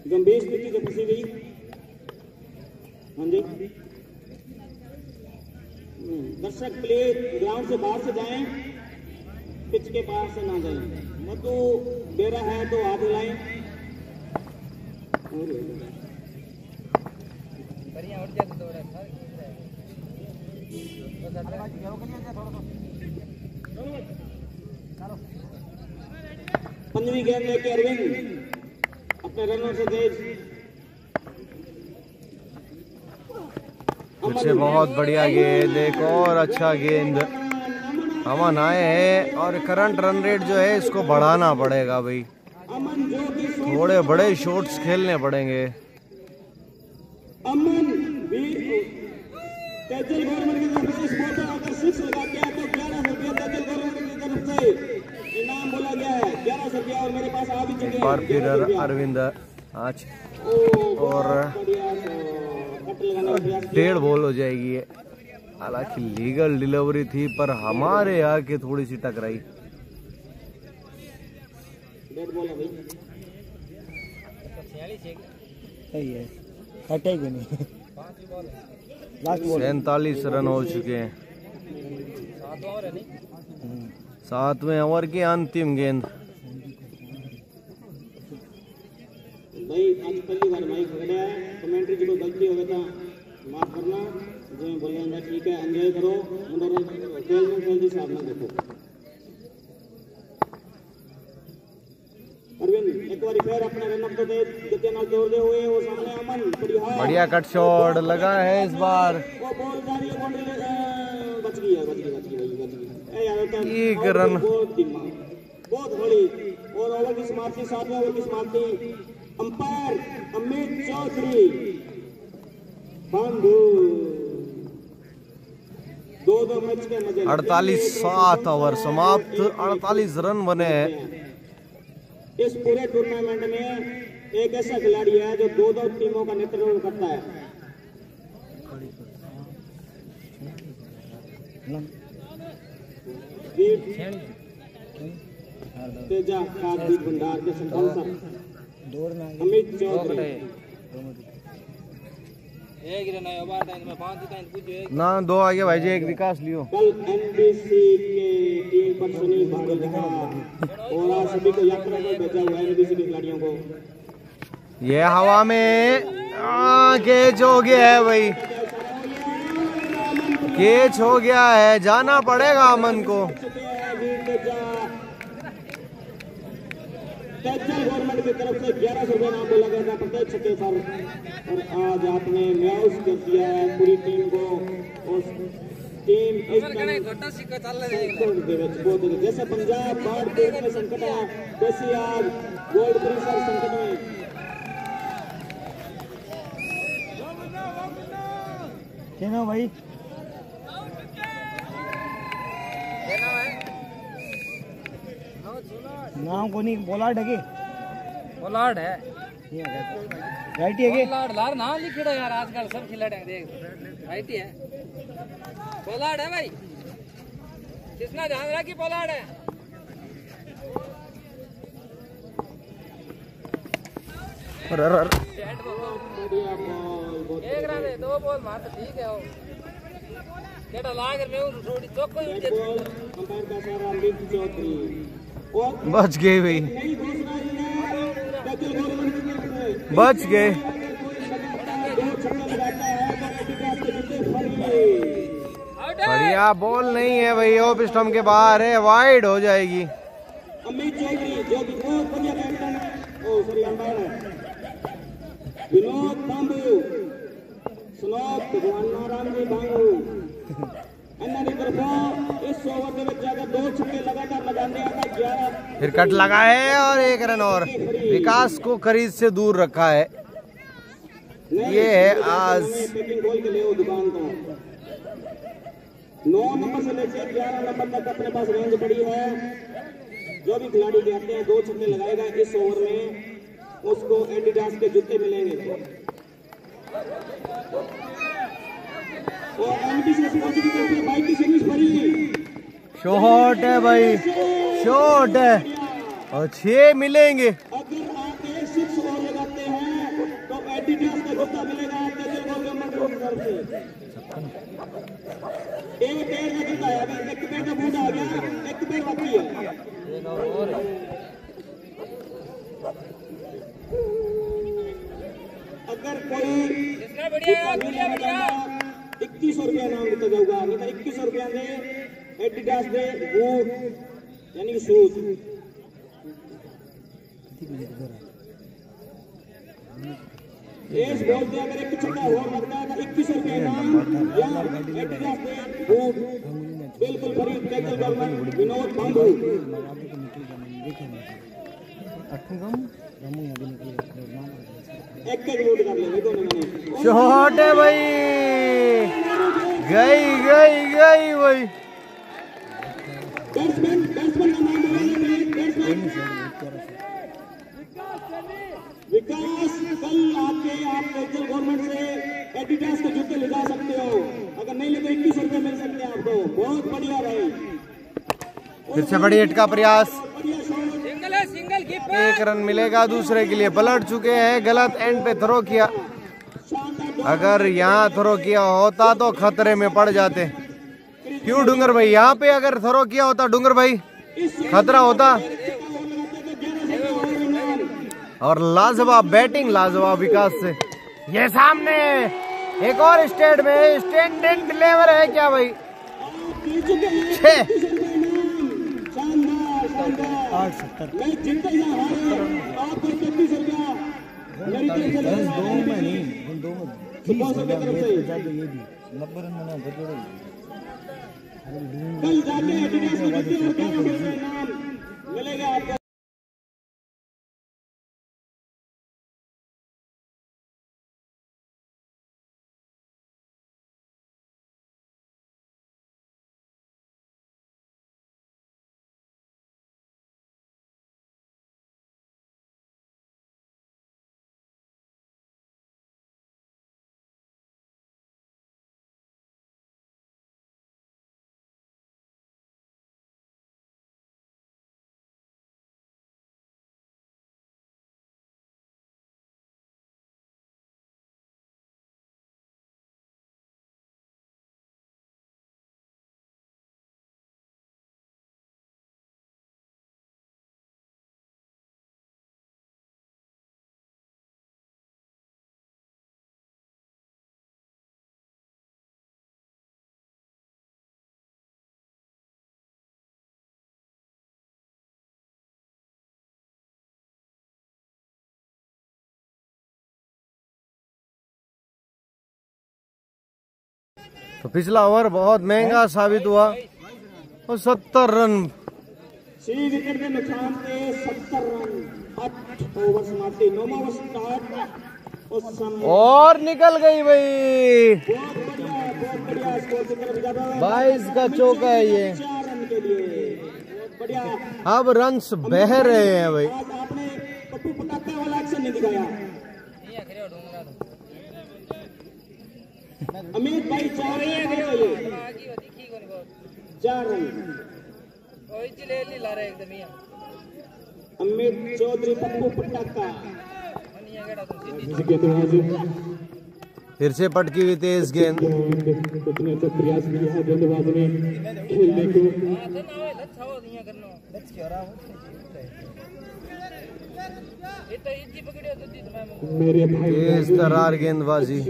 गंभीर स्थिति से फंसी गई। हाँ जी, दर्शक प्लेयर ग्राउंड से बाहर से जाएं, पिच के पास से ना जाएं। मधु बेरा है तो हाथ हिलाएं। पंजवीं गेंद लेके अरविंद अपने रनों से तेज।
पीछे बहुत बढ़िया गेंद, एक और अच्छा गेंद। अमन आए हैं और करंट रन रेट जो है इसको बढ़ाना पड़ेगा भाई, थोड़े बड़े शॉट्स खेलने पड़ेंगे।
अमन तेजल गवर्नमेंट की तरफ से इस बॉल पर अगर 6 लगा दिया तो 11 रुपया तेजल गवर्नमेंट की तरफ से इनाम बोला गया है। 11 रुपया और मेरे पास आ भी चुके हैं।
और फिर अरविंद आज और 1.5 बॉल हो जाएगी। हालांकि लीगल डिलीवरी थी पर हमारे यहाँ की थोड़ी सी टकराई।
डेड बॉल है भाई,
सही है, कटेगी नहीं।
47 रन हो चुके हैं। 7वें ओवर की अंतिम गेंद।
भाई आज पहली बार माइक खड़ा है, कमेंट्री जी को गलती हो गया था माफ करना। जो बोले ठीक है, एंजॉय करो, खेल जी साहब ना देखो। अरविंद एक बार फिर अपने रन अप को गति नाल जोड़ते हुए वो सामने अमन
बढ़िया कट शॉट लगा है इस बार।
वो बॉल जा रही है, बाउंड्री बच गई है, बच गई ए यार
एक रन
बहुत बड़ी। और ओवर की समाप्ति, 7वें ओवर की समाप्ति। अंपायर अमित चौधरी बंधु 2-2 मैच के मजे।
48 ओवर समाप्त, 48 रन बने हैं।
इस पूरे टूर्नामेंट में एक ऐसा खिलाड़ी है जो 2-2 टीमों का नेतृत्व करता है। तेजा खादी भंडार के स्पॉन्सर अमित चौधरी।
ना 2 आगे भाई जी, एक विकास लियो।
कल एनबीसी के टीम पर सुनील भारी रहा और आज सभी को यात्रा पर भेजा हुआ है एनबीसी के खिलाड़ियों को।
ये हवा में कैच हो गया है भाई, कैच हो गया है, जाना पड़ेगा अमन को।
गवर्नमेंट की तरफ से 1100 रुपये नाम बोला गया था प्रत्येक छक्के पर, और आज आपने म्याउस कर दिया है पूरी टीम को। और टीम इस
अमर कने घोटा सिक्का चल रहा है
संकट ਦੇ ਵਿੱਚ ਬਹੁਤ जैसे पंजाब बाढ़ पीड़ित में संकट है वैसे आज गोल्ड परिसर संकट में
कहना भाई नाम को नहीं बोलाड है के
पोलार्ड है
राइट है के
पोलार्ड लार ना लिखिड़ो यार आजकल सब खिलाड़ी देख राइट ही है पोलार्ड है भाई किसना ध्यान रहा कि पोलार्ड है एक रन है 2 बॉल मार तो ठीक है वो केटा लागर में उन थोड़ी चौको ही उठ
अंपायर का सारा अमरीक चौधरी और
बच गए भाई,
नई घोषणा ये है कैचल गवर्नमेंट की तरफ से
बच गए।
दो छक्के लगाता है तो एडिडास के जूते फरी
आउट है
बढ़िया बॉल नहीं है भाई, ऑफ स्टंप के बाहर है, वाइड हो जाएगी।
अमित चौधरी जो कि बहुत बढ़िया बैट्समैन है ओ सॉरी अंपायर है विनोद बांबू सुनोद भगवान राम जी बांगू अन्ना की तरफ इस ओवर के ਵਿੱਚ अगर 2 छक्के लगातार लगाने आता 11
फिर कट लगा है और 1 रन और विकास को क्रीज से दूर रखा है। ये है आज
पैकिंग गोल के लिए वो दुकान का 9 नंबर से लेकर 11 नंबर तक अपने पास रेंज पड़ी है। जो भी खिलाड़ी कहते हैं 2 छक्के लगाएगा इस ओवर में उसको एडिडास के जूते मिलेंगे। और एमबीसी स्पोर्ट्स की तरफ से बाइक की सर्विस भरी
शॉट है भाई, शॉट है और 6 मिलेंगे।
अगर आप 6 और लगाते हैं तो एडिडास का जूता मिलेगा कैचल गवर्नमेंट की तरफ से। एक पैर का जूता है, अगर एक पैर का बूट आ गया एक पैर बाकी है। अगर कोई
किसका बढ़िया बढ़िया बढ़िया
2100 रुपया नाम दिता जाऊगा नहीं तो 2100 रुपया दे एडिडास दे बूट यानी कि शूज इस बॉल से अगर एक छक्का और लगता है तो 2100 रुपया इनाम या एडिडास दे बूट बिल्कुल फ्री कैचल गवर्नमेंट विनोद बांबू एक वोट कर लेंगे दोनों में
शॉट है भाई, गई गई गई भाई।
बैट्समैन का नाम बोलेंगे बैट्समैन विकास कल आके आप कैचल गवर्नमेंट से एडिडास के जूते ले जा सकते हो, अगर नहीं ले तो 2100 रुपये मिल सकते हैं आपको। बहुत बढ़िया भाई,
फिर से बड़ी हिट का प्रयास,
बढ़िया शॉट
सिंगल है सिंगल कीपर
1 रन मिलेगा दूसरे के लिए। पलट चुके हैं, गलत एंड पे थ्रो किया, अगर यहाँ थ्रो किया होता तो खतरे में पड़ जाते। क्यों डूंगर भाई, यहाँ पे अगर थ्रो किया होता डूंगर भाई खतरा होता। और लाजवाब बैटिंग, लाजवाब विकास से। ये सामने एक और स्टेट में स्टैंडर्ड लेवल है क्या भाई, 6
मैं जीते या हारे आपको 33 रुपया मेरी तरफ से सुबह से तरफ से कल जाके एडिडास के जूते और 1100 रुपये इनाम मिलेगा आपको।
तो पिछला ओवर बहुत महंगा साबित हुआ और 70 रन
6 विकेट के नुकसान से 70 रन 8 ओवर समाप्ति 9 ओवर स्टार्ट उस समय
और निकल गई भाई।
बहुत बढ़िया स्कोर की तरफ ज्यादा
22 का चौका है ये।
4 रन के लिए बहुत बढ़िया।
अब रन्स बह रहे हैं भाई।
आज आपने पप्पू पटाखा वाला एक्शन नहीं दिखाया। अमित भाई 4 रन 4 रन अमित चौधरी पप्पू पटाखा
फिर से पटकी हुई तेज गेंद।
कितने अच्छा प्रयास किया है गेंदबाज ने खेलने को। मेरे भाई
तेज तर्रार गेंदबाजी,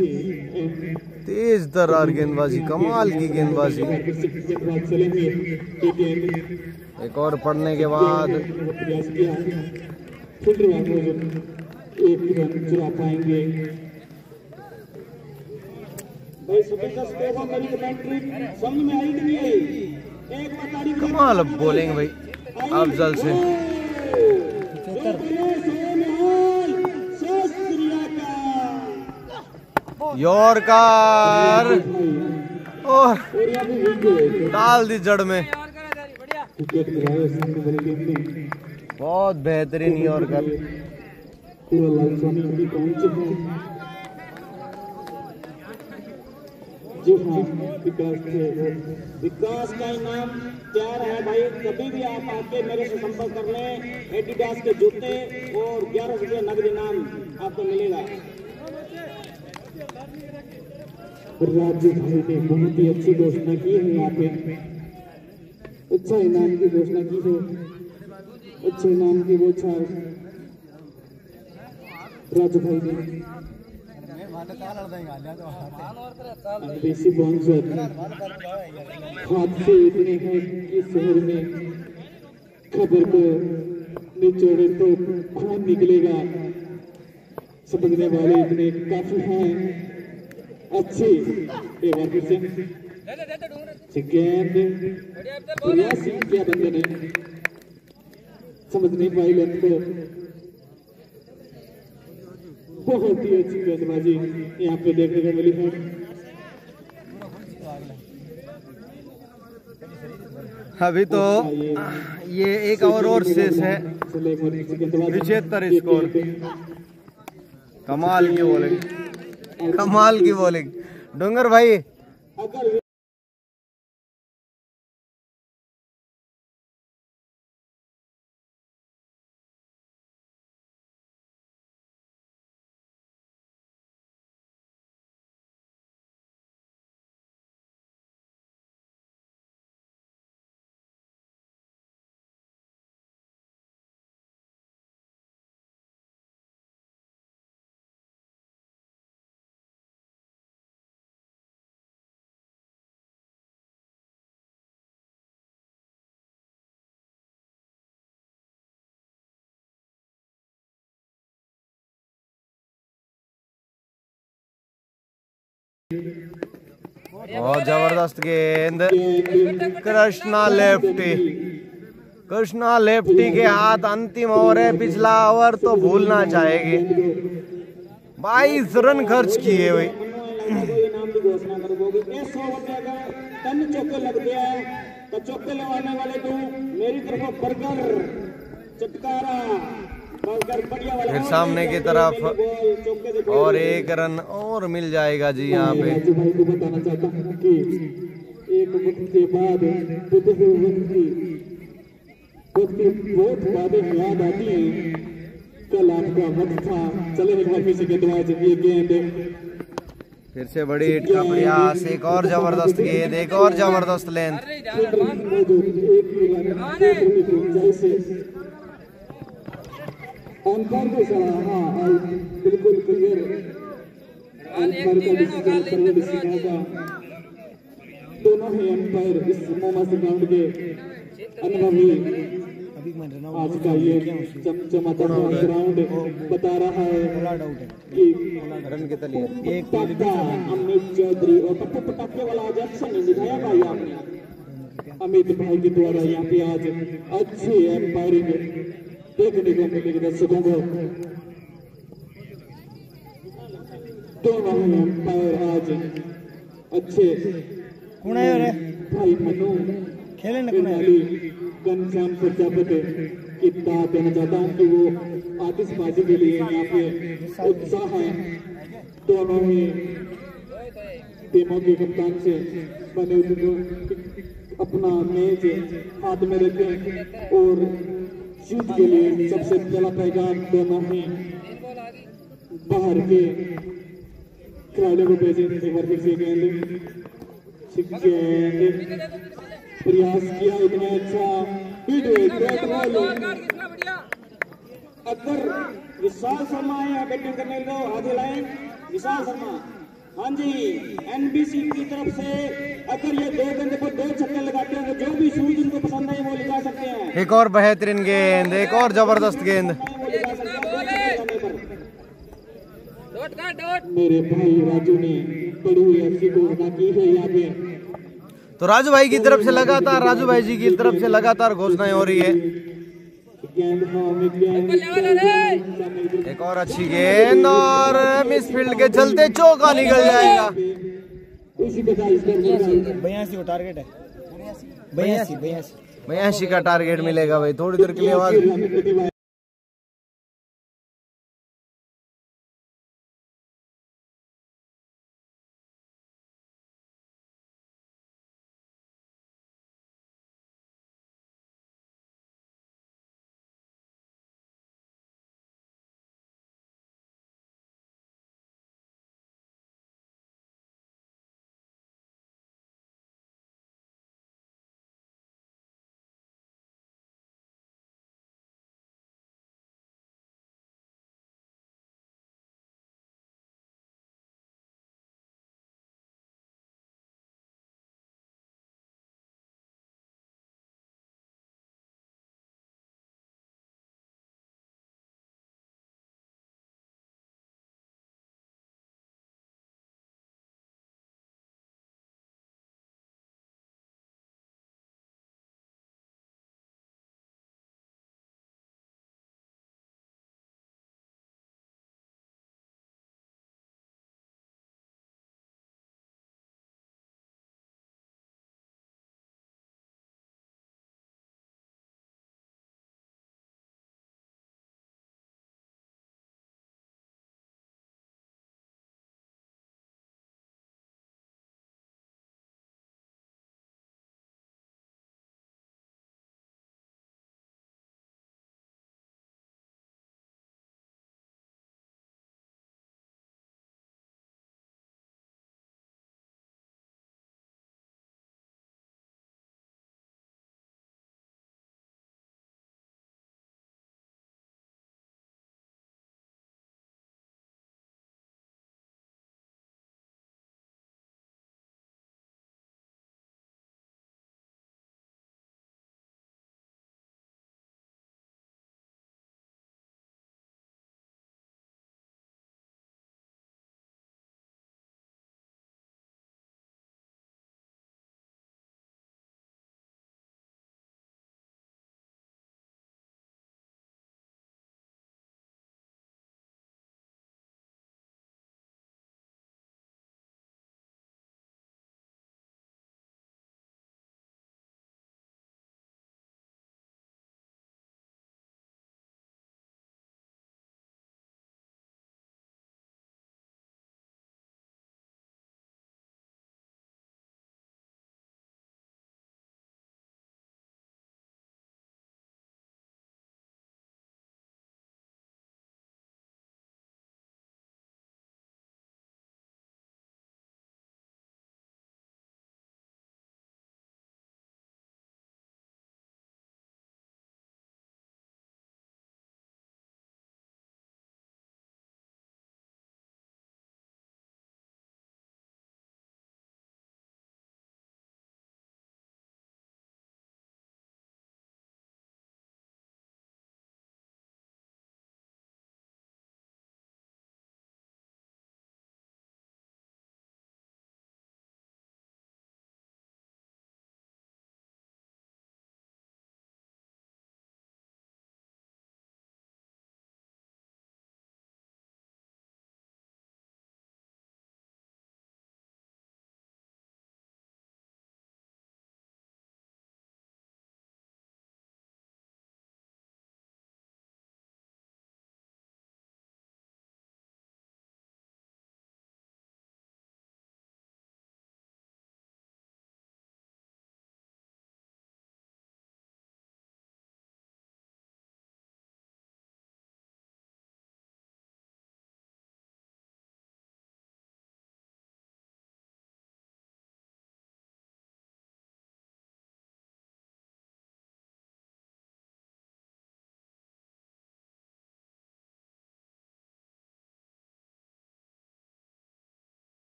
तेज तर्रार गेंदबाजी, कमाल की गेंदबाजी। एक और पढ़ने के बाद
प्रयास किया एक रन चुरा पाएंगे भाई। सुबह का स्कोर मेरी कमेंट्री समझ में आई कि नहीं आई? एक बताड़ी
कमाल बॉलिंग भाई अफजल से। यॉर्कर और डाल दी जड़ में। बहुत बेहतरीन यॉर्कर।
जी हाँ विकास का इनाम तैयार है भाई। कभी भी आप आके मेरे से संपर्क कर लें। एडिडास के जूते और 1100 रुपये नगद इनाम आपको मिलेगा। राजू भाई ने बहुत ही अच्छी घोषणा की है। यहाँ पे अच्छा इनाम की घोषणा की है। अच्छे इनाम की वो राजू भाई ने देसी बाउंसर हादसे इतने हैं कि शहर में खबर को निचोड़े तो खून निकलेगा। समझने वाले इतने काफी हैं। अच्छी एक बार फिर से गेंद प्रयास किया बंदे ने, समझ नहीं पाई लेंथ को। बहुत ही अच्छी गेंदबाजी यहाँ पे देखने को मिली है।
अभी तो ये एक ओवर और शेष है। 75 स्कोर। कमाल की बॉलिंग, कमाल की बॉलिंग डोंगर भाई। बहुत जबरदस्त गेंद। कृष्णा लेफ्टी, कृष्णा लेफ्टी के हाथ अंतिम ओवर है। पिछला ओवर तो भूलना चाहेगी। 22 रन खर्च किए हुए।
चौके लग गया तो चौके लगाने वाले को मेरी तरफ बर्गर चटकारा।
फिर सामने की तरफ और 1 रन और मिल जाएगा जी यहाँ पे।
राजू भाई को बताना चाहता हूँ कि एक वक्त के बाद बहुत बातें याद आती हैं। कल आपका वक्त था। चले एक बार फिर से गेंदबाज ये गेंद
फिर से बड़ी हिट का प्रयास। एक और जबरदस्त गेंद, एक और जबरदस्त लेंथ।
अंपायर को सलाह बिल्कुल क्लियर। दोनों ही अंपायर इस मोमास ग्राउंड के अनुभवी आज का ये चमचमाता हुआ ग्राउंड बता रहा है कि
रन के तले
पटाखा अमित चौधरी और पप्पू पटाखे वाला आज अच्छा नहीं दिखाया भाई आपने। अमित भाई के द्वारा यहाँ पे आज अच्छी एम्पायरिंग देखने को मिलेगी दर्शकों को। दोनों ही एम्पायर आज अच्छे भाई मनु घनश्याम प्रजापति की दाद देना चाहता हूँ कि वो आतिशबाजी के लिए यहाँ पे उत्साह है। दोनों ही टीमों के कप्तान से बने हुए अपना मैच हाथ में रखे और शूट के लिए सबसे पहला पैगाम दोनों ही बाहर के खिलाड़ियों को भेजे। एक बार फिर से गेंद प्रयास किया, इतना अच्छा अगर विशाल शर्मा है यहाँ बैटिंग करने को आगे लाइन। विशाल शर्मा, हाँ जी, एनबीसी की तरफ से अगर ये 2 गेंद पर 2 छक्के लगाते हैं तो जो भी शूज इनको पसंद है वो लिखा सकते हैं।
एक और बेहतरीन गेंद, एक और जबरदस्त गेंद।
मेरे भाई राजू ने बड़ी हुई एफसी को अदा की है यहाँ पे।
तो राजू भाई की तरफ से लगातार, राजू भाई जी की तरफ से लगातार घोषणाएं हो रही है। एक और अच्छी गेंद और मिस फील्ड के चलते चौका निकल जाएगा।
82 का टारगेट है,
82 का टारगेट मिलेगा भाई। थोड़ी देर के लिए आवाज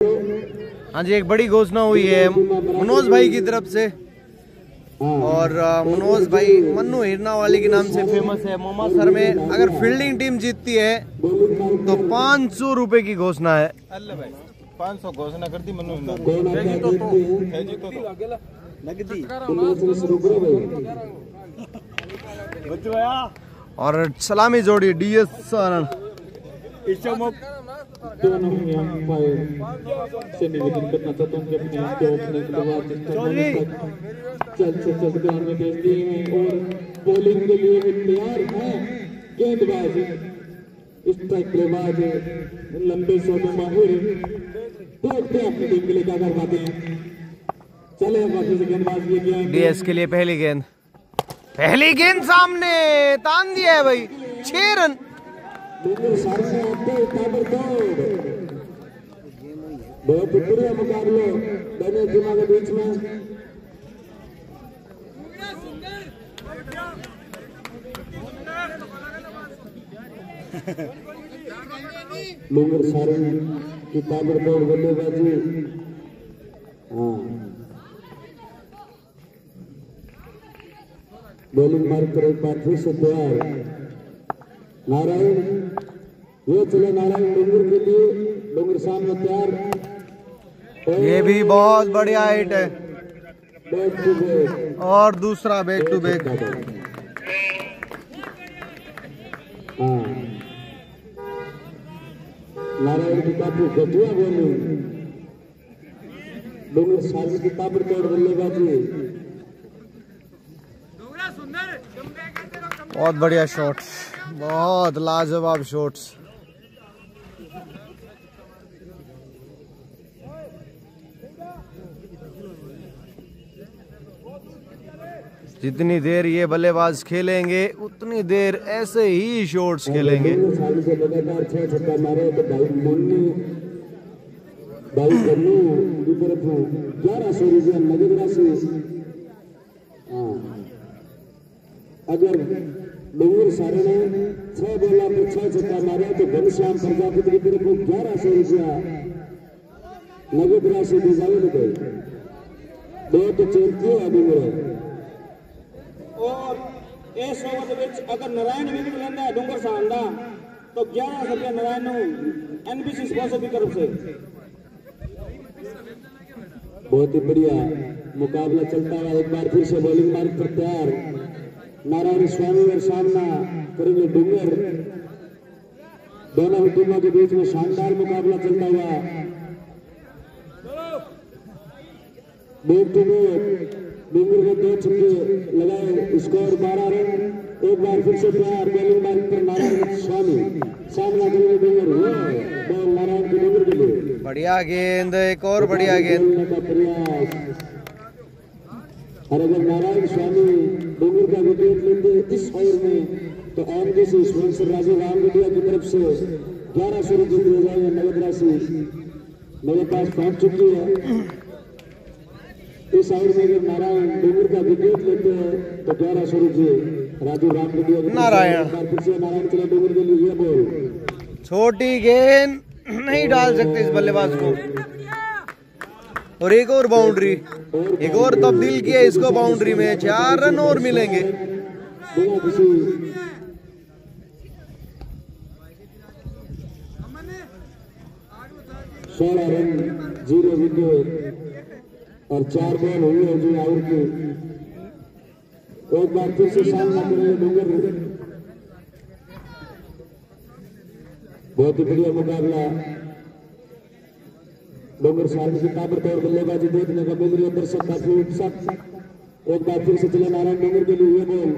हाँ जी, एक बड़ी घोषणा हुई है मनोज भाई की तरफ से। और मनोज भाई मन्नू हिरनावाली के नाम से फेमस है। मोमा सर में अगर फील्डिंग टीम जीतती है तो 500 रुपए की घोषणा है।
अल्लाह भाई 500 घोषणा कर दी मन्नू नगदी।
और सलामी जोड़ी डीएस सरण।
दोनों ही अंपायर से निवेदन करना चाहता हूँ कि अपने आप को अपने खिलाफ चल ग्राउंड में भेज दिए हैं और बॉलिंग के लिए तैयार हैं। गेंदबाज स्ट्राइक प्लेबाज लंबे शॉट में माहिर, देखते हैं अपनी टीम के लिए क्या कर पाते हैं। चले बाकी से गेंदबाज ये गेंद
डीएस के लिए पहली गेंद सामने तान दिया है भाई। 6 रन।
सामने आते ताबड़तोड़ बहुत बढ़िया मुकाबला दोनों टीमों के बीच में। लुंगर सारण की ताबड़तोड़ बल्लेबाजी। हाँ, बॉलिंग मार्क पर एक बार फिर से तैयार नारायण। ये चले नारायण डूंगर के लिए, डूंगर सामने तैयार।
ये भी बहुत बढ़िया हिट है।
बैक टू बैक
और दूसरा बैक टू बैक।
हाँ, नारायण की काफी घटिया बॉलिंग, डूंगर सारण की ताबड़तोड़ बल्लेबाजी।
बहुत बढ़िया शॉट्स, बहुत लाजवाब शॉट्स। जितनी देर ये बल्लेबाज खेलेंगे उतनी देर ऐसे ही शॉट्स खेलेंगे।
साल से लगातार 6 छक्का मारे तो भाई मुन्नी भाई कन्नू की तरफ 1100 रुपया नगद राशि। अगर डूंगर सारण ने 6 बॉला पर 6 छक्का मारे तो घनश्याम प्रजापति की तरफ 1100 रुपया नगद राशि दी जाएगी। दो तो चेंती है डूंगर और इस ओवर अगर नारायण विकेट लेना है डूंगर सारण का तो 1100 रुपया नारायण एनबीसी स्पॉन्सर की तरफ से। बहुत ही बढ़िया मुकाबला चलता है। एक बार फिर से बॉलिंग मार्ग पर तैयार नारायण स्वामी और सामना करेंगे डूंगर। दोनों ही टीमों के बीच में शानदार मुकाबला चलता हुआ। बैक टू बैक डूंगर को 2 छक्के लगाए, स्कोर 12 रन। एक बार फिर से तैयार बॉलिंग मार्ग पर नारायण स्वामी, सामना करेंगे डूंगर। बॉल नारायण के डूंगर के लिए
बढ़िया गेंद, एक और बढ़िया गेंद
का प्रयास। और अगर नारायण स्वामी डूंगर का विकेट लेते इस ओवर में तो एमडीसी स्पॉन्सर राजू रामगढ़िया की तरफ से 1100 रुपये दिए जाएंगे नगद राशि मेरे पास पहुंच चुकी है। इस ओवर में अगर नारायण डूंगर का विकेट लेते हैं तो 1100 रुपये राजू रामगढ़िया
नारायण
चले डूंगर के लिए। ये बॉल
छोटी गेंद नहीं डाल सकते इस बल्लेबाज को। और एक और बाउंड्री, एक और तब्दील किया इसको बाउंड्री में। 4 रन और मिलेंगे।
बिना किसी 16 रन 0 विकेट और 4 बॉल हुई है जो आउट की। एक बार फिर से सामना करेंगे डूंगर। बहुत ही बढ़िया मुकाबला। डूंगर सारण की ताबड़तोड़ बल्लेबाजी देखने का मिल रही है दर्शक काफी उत्साह। एक बार फिर से चले नारायण डूंगर के लिए। ये बॉल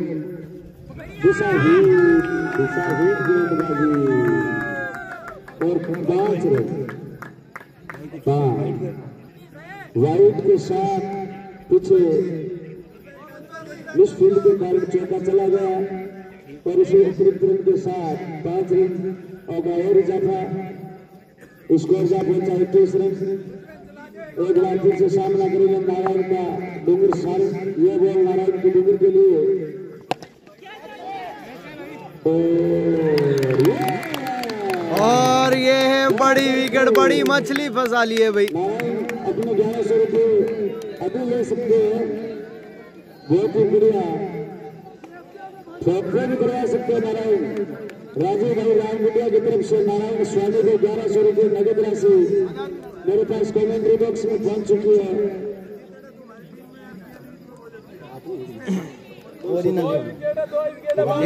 दिशाहीन गेंदबाजी और 5 रन। वाइट के साथ पीछे मिस फील्ड के कारण चौका चला गया और इसे अतिरिक्त रन के साथ 5 रन और और इजाफा स्कोर जा पहुंचा 21 रन। एक बार फिर से सामना करेंगे नारायण का डूंगर सारण। ये बॉल नारायण के डूंगर के लिए
और ये है बड़ी विकेट, बड़ी मछली फंसा ली है भाई।
नारायण अपने 1100 रुपये अभी ले सकते हैं, बहुत ही बढ़िया ट्रॉफी भी करवा सकते हैं नारायण। राजीव भाई रामगुटिया की तरफ से नारायण स्वामी को 1100 रुपये नगद राशि मेरे पास कमेंट्री बॉक्स में पहुंच चुकी है।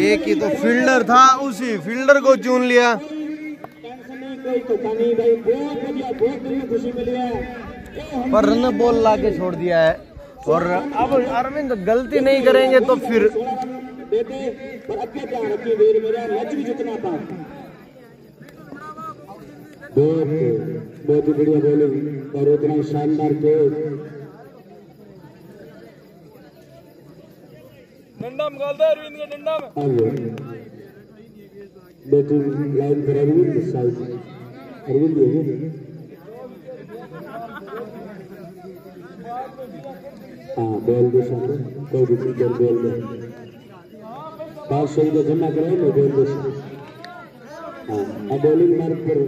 एक ही तो फील्डर था, उसी फील्डर को चुन लिया।
टेंशन नहीं कोई तो नहीं भाई, बहुत बढ़िया, बहुत दिल में खुशी मिली है।
पर रन बॉल ला के छोड़ दिया है और अब अरविंद गलती नहीं करेंगे तो फिर
देते, पर अब क्या ध्यान रखिए वीर मेरा, मैच भी जितना था। बहुत ही बढ़िया बॉलिंग और उतना शानदार खेल।
डंडा निकालता है अरविंद का, डंडा में
बैटिंग लाइन पर अरविंद साइड, अरविंद हाँ बॉल दे सकते, कोई भी चीज बॉल दे 500 रुपये जमा कराए ना बॉल दे सकते। हाँ अब बॉलिंग मार्क पर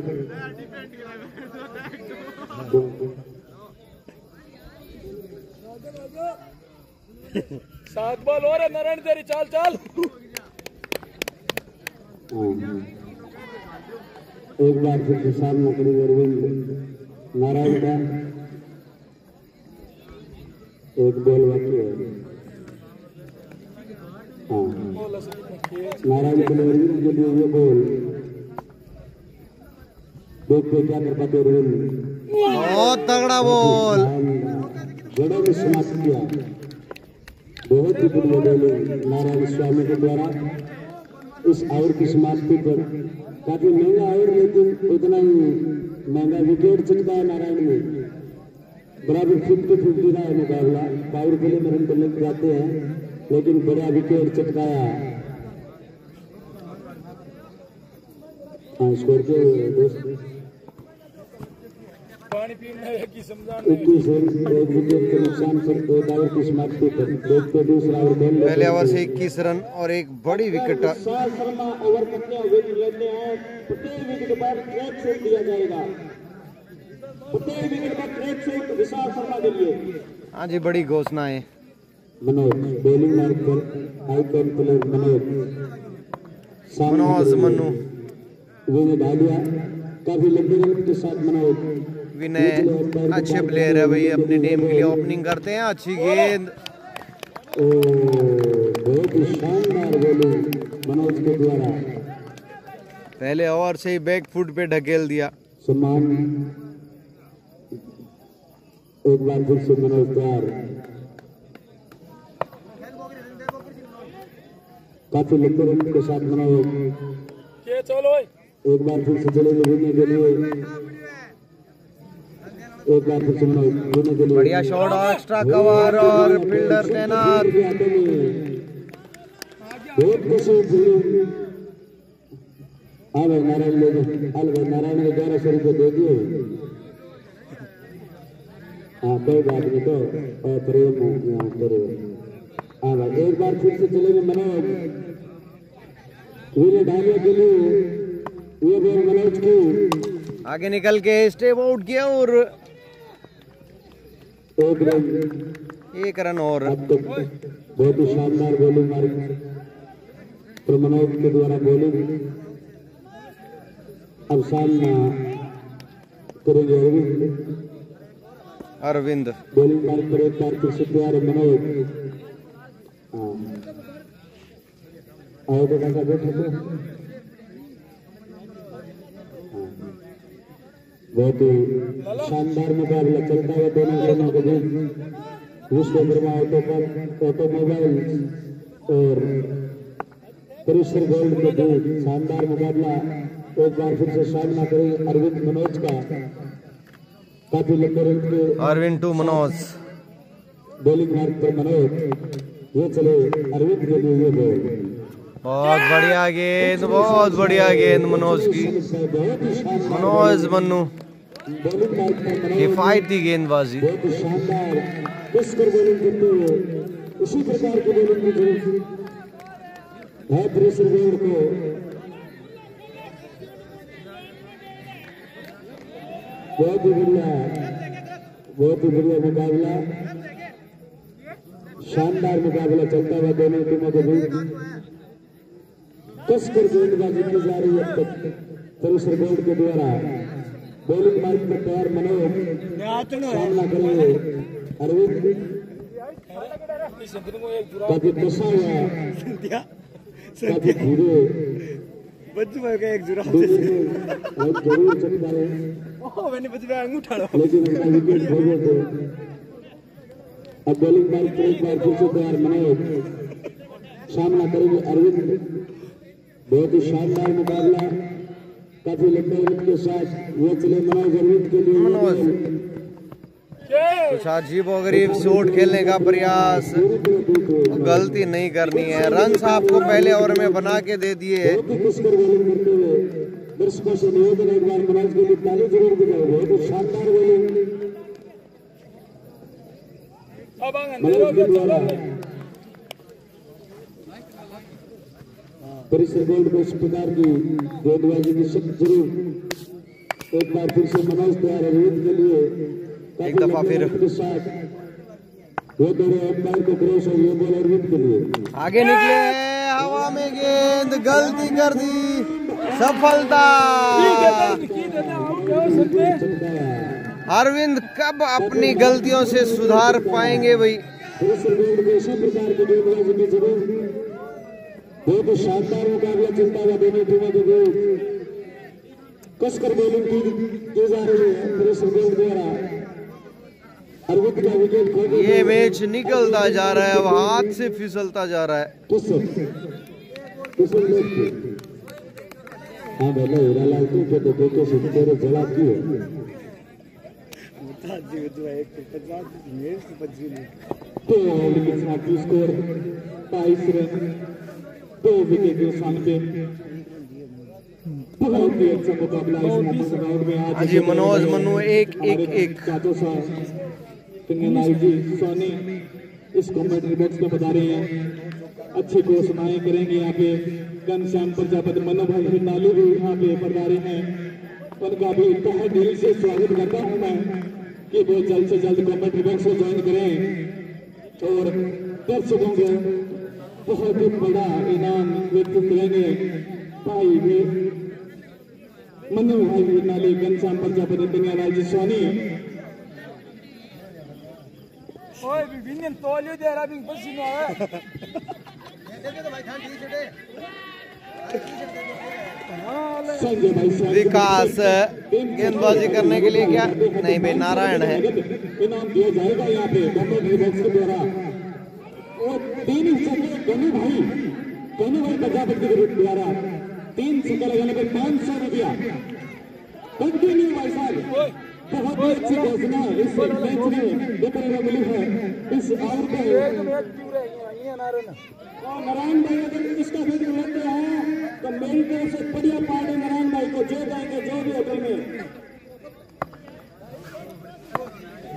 7 बॉल और है नारायण तेरी, चाल चाल।
एक बार फिर से सामना करेंगे अरविंद नारायण का, एक बॉल बाकी है। हाँ नारायण के लिए अरविंद के लिए ये बॉल देखते क्या कर पाते अरविंद।
बहुत तगड़ा बॉल,
बड़े में समाप्त किया, बहुत ही बढ़िया बॉलिंग नारायण स्वामी के द्वारा। इस ओवर की समाप्ति पर काफी महंगा ओवर, लेकिन उतना ही महंगा विकेट चलता है नारायण में। बराबर 50-50 रहा है मुकाबला, पावर प्ले में रन तो लग जाते हैं लेकिन बड़ा विकेट चटकाया। हाँ स्कोर के दोस्त
पानी पीना है कि समझाना
21 रन, एक विकेट के नुकसान पर 1 ओवर की समाप्ति पर देखते दूसरा ओवर बॉल।
पहले ओवर से 21 रन और एक बड़ी विकेट।
विशाल शर्मा ओवर करते हैं, विकेट लेते हैं। प्रत्येक विकेट पर ट्रैक शॉट दिया जाएगा, प्रत्येक विकेट पर ट्रैक शॉट विशाल शर्मा के लिए।
हाँ जी, बड़ी घोषणा है।
मनोज बॉलिंग मार्क पर आइकॉन प्लेयर मनोज
मनु
विनय डालिया काफी लंबे रन के साथ मनोज
विनय अच्छे प्लेयर है भाई, अपनी टीम के लिए ओपनिंग करते हैं। अच्छी गेंद,
बहुत ही शानदार बॉलिंग मनोज के द्वारा,
पहले ओवर से ही बैक फुट पे ढकेल दिया।
सम्मान एक बार फिर से मनोज तैयार, काफी लंबे रन के साथ मनोज
के चलो
एक बार फिर से चलेंगे विनय के लिए, एक बार फिर से विनय के लिए
बढ़िया शॉट, एक्स्ट्रा कवर और फील्डर तैनात।
बहुत खुशी। हाँ भाई नारायण ले भाई नारायण को 1100 रुपये दे दिए। हाँ कोई बात नहीं, तो प्रेम करो। हाँ भाई एक बार फिर से चलेंगे मनोज विनय डालिया के लिए, ये बॉल मनोज की
आगे निकल के स्टेप आउट किया और 1 रन और।
अब तक बहुत ही शानदार बॉलिंग मारी तो मनोज के द्वारा बॉलिंग। अब सामना करेंगे
अरविंद,
बॉलिंग मार्क पर एक बार फिर से तैयार है मनोज। हाँ आओ बेटा का बैठो तो। बहुत ही शानदार मुकाबला चलता है दोनों के बीच। विश्वकर्मा ऑटोमोबाइल और परिसर गोल्ड के बीच शानदार मुकाबला। एक बार फिर से सामना करें अरविंद मनोज का, काफी लंबे रन के
Arvind to Manoj,
bowling mark पर मनोज, ये चले अरविंद के लिए ये बॉल।
बहुत बढ़िया गेंद, बहुत बढ़िया गेंद मनोज की। मनोज मन्नू
बॉलिंग मार्क पर मनोज
किफायती गेंदबाजी।
बहुत ही शानदार पुष्कर बॉलिंग करते हुए उसी प्रकार की बॉलिंग की जरूरत है परिसर गोल्ड को। बहुत ही बढ़िया मुकाबला, शानदार मुकाबला चलता हुआ दोनों टीमों के बीच। कसकर गेंदबाजी की जा रही है परिसर बोर्ड के द्वारा। बॉलिंग मार्ग पर तैयार मनोज, सामना करेंगे अरविंद। काफी कसा हुआ, काफी धीरे जरूर चलता है, लेकिन अपना विकेट खो गए थे। अब बॉलिंग मार्ग पर एक बार फिर से तैयार मनोज, सामना करेंगे अरविंद। बहुत ही शानदार मुकाबला, काफी लंबे विकेट के साथ वो चले मनोज अरविंद के लिए।
कुछ अजीब गरीब शॉट खेलने का प्रयास, गलती नहीं करनी है। रन आपको पहले ओवर में बना के दे दिए।
दर्शकों से निवेदन, एक बार मनोज के लिए ताली जरूर दिखाओ। बहुत ही शानदार बॉलिंग मनोज के द्वारा। परिसर बोर्ड को इस प्रकार की गेंदबाजी की शक्ति जरूर। एक बार फिर से मनोज तैयार अरविंद के लिए,
एक दफा फिर
के साथ वो दोनों अंपायर को क्रॉस और ये बॉल अरविंद के लिए
आगे निकले, हवा में गेंद, गलती कर दी, सफलता। अरविंद कब अपनी गलतियों से सुधार पाएंगे भाई।
परिसर बोर्ड को इसी प्रकार की गेंदबाजी की जरूर। बहुत ही शानदार मुकाबला चलता हुआ दोनों टीमों के बीच। कसकर बॉलिंग की जा रही है परिसर बोर्ड द्वारा। अरविंद का विकेट खो गया।
ये मैच निकलता जा रहा है, अब हाथ से फिसलता जा रहा है।
हाँ भले हीरालाल तू के तो देखे से तेरे जला क्यों। तो विकेट साथ स्कोर 22 रन, 2 विकेट के सामने। बहुत ही अच्छा मुकाबला इस राउंड में आज।
जी मनोज मनु 1-1-1
चाचो साहब पिंगलाल जी सोनी इस कमेंट्री बॉक्स में बता रहे हैं। अच्छी घोषणाएं करेंगे यहाँ पे। घनश्याम प्रजापति मनु भाई हिंडाली भी यहाँ पे पधारे हैं। उनका भी तहे दिल से स्वागत करता हूँ मैं कि वो जल्द से जल्द कमेंट्री बॉक्स को ज्वाइन करें और दर्शकों को बहुत ही बड़ा इनाम वितरित करेंगे। भाई भी मनु भाई हिंडाली, घनश्याम प्रजापति, पिंगलाल जी सोनी।
ओए विभिन्न तोलियो दे रहा बिंग पसीना है।
विकास गेंदबाजी करने के लिए क्या नहीं भाई, नारायण है।
इनाम दिया जाएगा यहाँ पे कमेंट्री बॉक्स के द्वारा। और 3 भाई प्रजापति के द्वारा 3 छक्के लगाने पर 500 रुपया कंटिन्यू। भाई साहब बहुत ही अच्छी घोषणा इस मैच में देखने को मिली है। इस आउट को नारायण भाई अगर इसका वीडियो लेते हैं तो मेरी तरफ से बढ़िया पार्टी नारायण भाई को जो जाएंगे जो भी होटल में।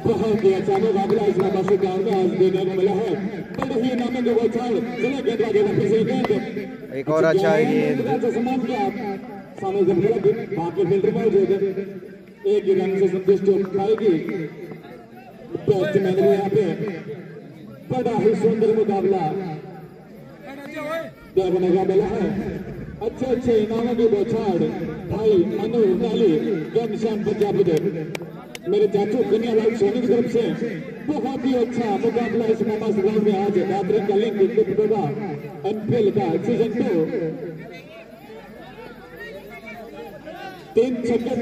बहुत ही अच्छा मुकाबला इस नवासी गांव में आज देखने को मिला है। बड़े ही नामे के बौछार चले गेंदबाज फिर से गेंद
एक और अच्छा गेंद
सम्मान किया सामने से खेला बाकी फील्डर मौजूद है। एक ही रन से संतुष्टि पाएगी बैट्समैन में। यहाँ पे बड़ा ही सुंदर मुकाबला देखने का मिला है। अच्छे इनामों की बौछार भाई मनु हिंडाली, घनश्याम प्रजापति, मेरे चाचू कन्यालाल सोनी की तरफ से बहुत ही अच्छा मुकाबला इस फेमस ग्राउंड में आज रात्रि का लिंक होगा एनपीएल का सीजन 2। 3 छक्के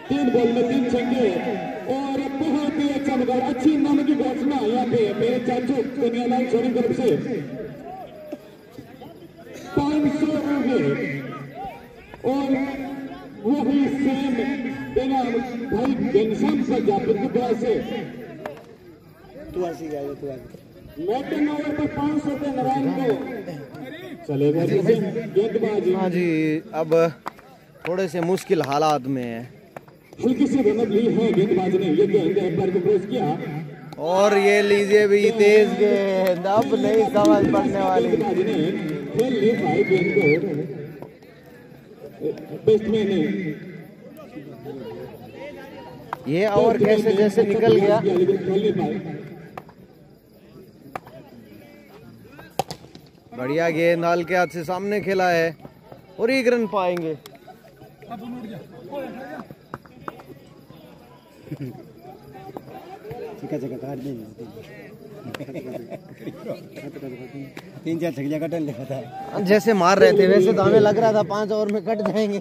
3 बॉल में 3 छक्के और बहुत ही अच्छा मुकाबला। अच्छी इनाम की घोषणा यहाँ पे मेरे चाचू कन्यालाल सोनी की तरफ से 500 रुपये और वही सेम देना भाई घनश्याम प्रजापति की तरफ से। मैटन ओवर पर 500 रुपये नारायण को चलेगा गेंदबाज।
हाँ जी, अब थोड़े से मुश्किल हालात में है।
हल्की सी रनअप ली है गेंदबाज ने, ये गेंद एम्पायर को क्रॉस किया
और ये लीजिए भी तेज गेंद, अब नहीं समझ पड़ने वाली।
गेंदबाज ने खेल ली भाई गेंद को। बैट्समैन ने
ये ओवर कैसे जैसे निकल गया।
लेकिन खेल नहीं पाए।
बढ़िया गेंद हाल के हाथ से सामने खेला है और 1 रन पाएंगे।
तीन चार छक्के कटन लिखा था।
जैसे मार रहे थे वैसे तो हमें लग रहा था 5 ओवर में कट जाएंगे,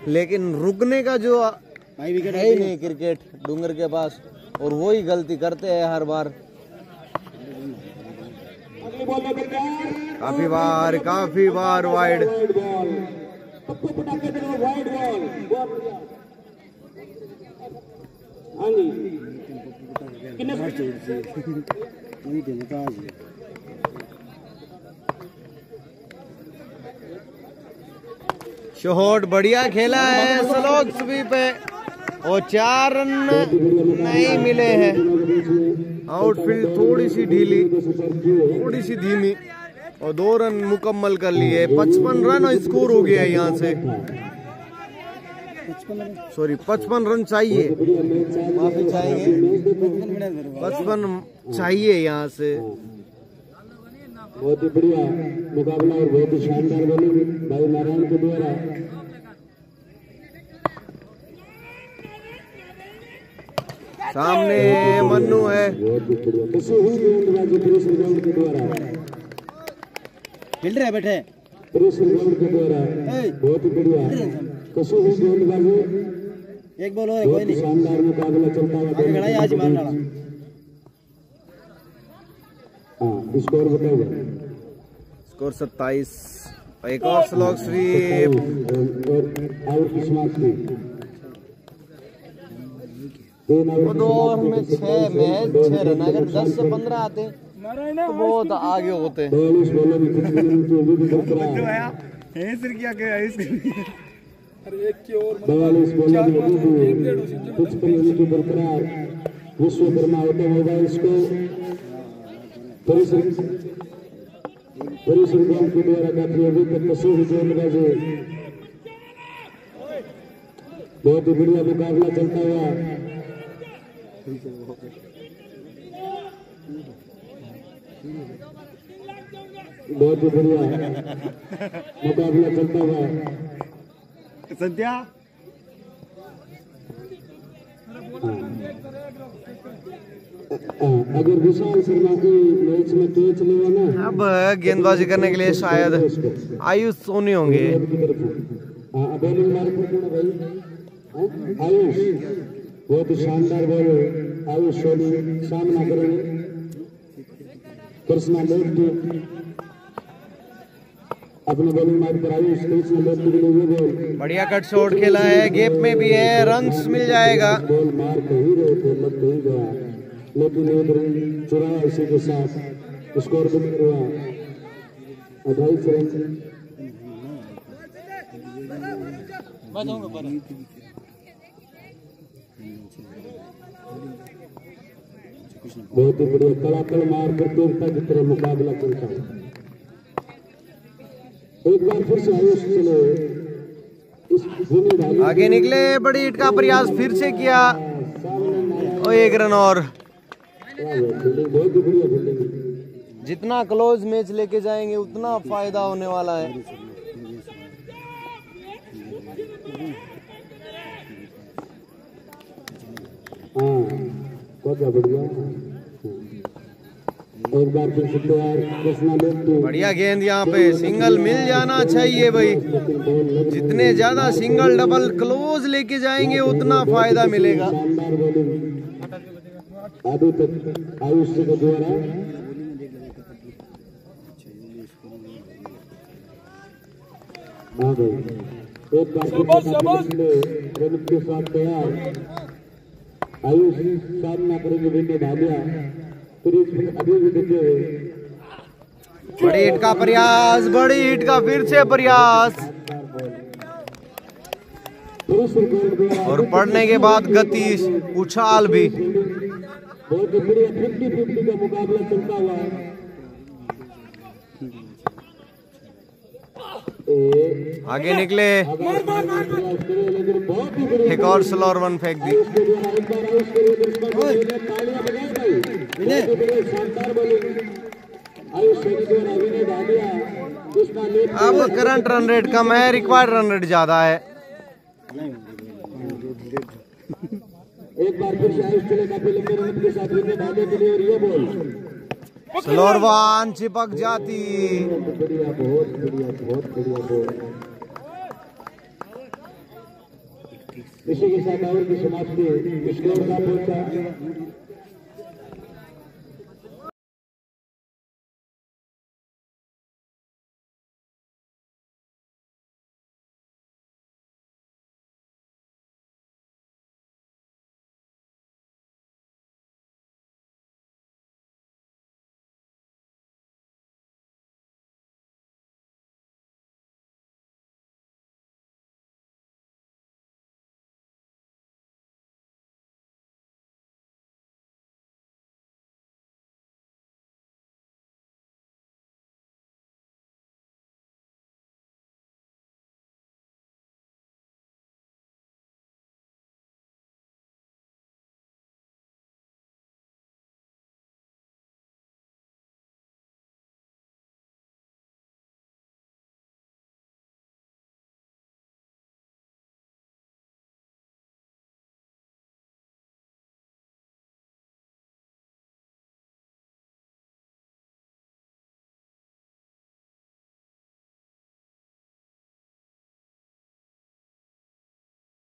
लेकिन रुकने का जो है ही नहीं क्रिकेट डूंगर के पास, और वही गलती करते हैं हर बार। काफी बार वाइड। शॉट बढ़िया खेला है स्लोग स्वीप पे और 4 रन नहीं मिले हैं। आउटफील्ड थोड़ी सी ढीली, थोड़ी सी धीमी, और 2 रन मुकम्मल कर लिए। 55 रन स्कोर हो गया यहाँ से। सॉरी 55 रन चाहिए, माफी चाहेंगे, 55 चाहिए यहाँ से।
बहुत ही बढ़िया मुकाबला और बहुत ही शानदार बॉलिंग भाई नारायण के द्वारा।
सामने मन्नू है।
बहुत ही बढ़िया कसी हुई गेंदबाजी प्रेस ग्राउंड के द्वारा।
फील्डर है बैठे
प्रेस ग्राउंड के द्वारा बहुत ही बढ़िया कसी हुई गेंदबाजी।
एक बॉल और कोई नहीं,
शानदार मुकाबला चलता हुआ
आज मारना।
हाँ स्कोर बताओ।
स्कोर 27। एक और स्लॉग स्वीप
आउट की समाप्ति।
2 ओवर में 6 मैच 6 रन। अगर 10 से 15 आते तो बहुत आगे होते।
42 बॉलों में 6 रन की उम्मीद बरकरार। 42 बॉलों में 55 रन की बरकरार। विश्वकर्मा ऑटोमोबाइल्स को परिसर ग्राउंड के द्वारा काफी अभी तक कसी हुई गेंदबाजी। बहुत ही बढ़िया मुकाबला चलता हुआ। बहुत ही बढ़िया मुकाबला चलता हुआ।
संध्या
अगर विशाल शर्मा की मैच में कैच लेगा ना,
अब गेंदबाजी करने के लिए शायद आयुष सोनी होंगे।
बॉलिंग मार भाई आयुष बहुत ही शानदार बॉल। आयुष सोनी सामना करेंगे। कृष्णा लेफ्टी अपने बॉलिंग मार पर आयुष कृष्णा लेफ्टी के लिए बॉल।
बढ़िया कट शॉट खेला है, गैप में भी है, रन्स मिल जाएगा।
बॉल मार कहीं रहे थे, लग नहीं गया, लेकिन एक रन चुराया इसी के साथ। स्कोर बन हुआ 28 रन। बहुत ही बढ़िया तड़ातड़ मार प्रतियोगिता की तरह मुकाबला चलता है। एक बार फिर से आयुष चले इस
आगे निकले, बड़ी हिट का प्रयास फिर से किया और 1 रन और।
बहुत ही बढ़िया फील्डिंग।
जितना क्लोज मैच लेके जाएंगे उतना फायदा होने वाला है।
बहुत बढ़िया। एक बार फिर से तैयार कृष्णा लेफ्टी।
बढ़िया गेंद, यहाँ पे सिंगल मिल जाना चाहिए भाई। जितने ज्यादा सिंगल डबल क्लोज लेके जाएंगे उतना फायदा मिलेगा।
शानदार बॉलिंग अभी तक आयुष के द्वारा। हाँ भाई एक बार रन के साथ तैयार आयुष सामना करेंगे विनय ढालिया। अभी भी दिखे हुए
बड़ी हिट का प्रयास, बड़ी हिट का फिर से प्रयास, और पड़ने के बाद गति उछाल भी।
बहुत ही बढ़िया 50-50 का मुकाबला चलता हुआ है।
आगे निकले,
लेकिन बहुत ही बढ़िया
एक और स्लो और 1 फेंक दी।
आयुष के द्वारा एक बार आयुष के लिए दुश्मन को तालियां बजाए भाई। बहुत ही बढ़िया शानदार बॉलिंग आयुष के द्वारा विनय डालिया दुश्मन ने
अब करंट रन रेट कम है, रिक्वायर्ड रन रेट ज्यादा है।
एक बार फिर से आयुष चले काफी लंबे रन के साथ विनय डालिया के लिए और ये बॉल
स्लो और 1 चिपक जाती।
बढ़िया बहुत बढ़िया बॉल। इसी के साथ ओवर की समाप्ति स्कोर का पहुंचा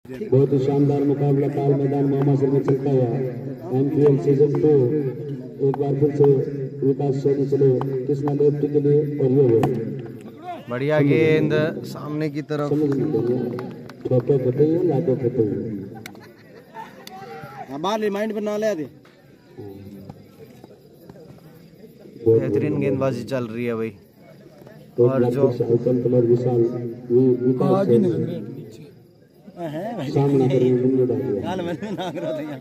बहुत ही शानदार मुकाबला ताल मैदान मोहम्मद में चलता हुआ एमपीएल सीजन 2 एक बार फिर से विकास सैनी चले कृष्णा लेफ्ट के लिए और ये बॉल
बढ़िया गेंद सामने की तरफ।
समझ नहीं रही छोटे फटे हैं लाटो फटे हैं
बाहर रिमाइंड बना ले दे।
बेहतरीन गेंदबाजी चल रही है भाई। और जो
आइकन कलर विशाल विकास सामना करने डालिया
हाल मैंने नाग रहा था यार।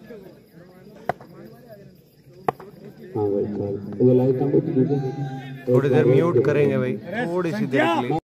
हाँ भाई चल ये लाइट हम
थोड़ी देर म्यूट करेंगे भाई, थोड़ी सी देर के लिए।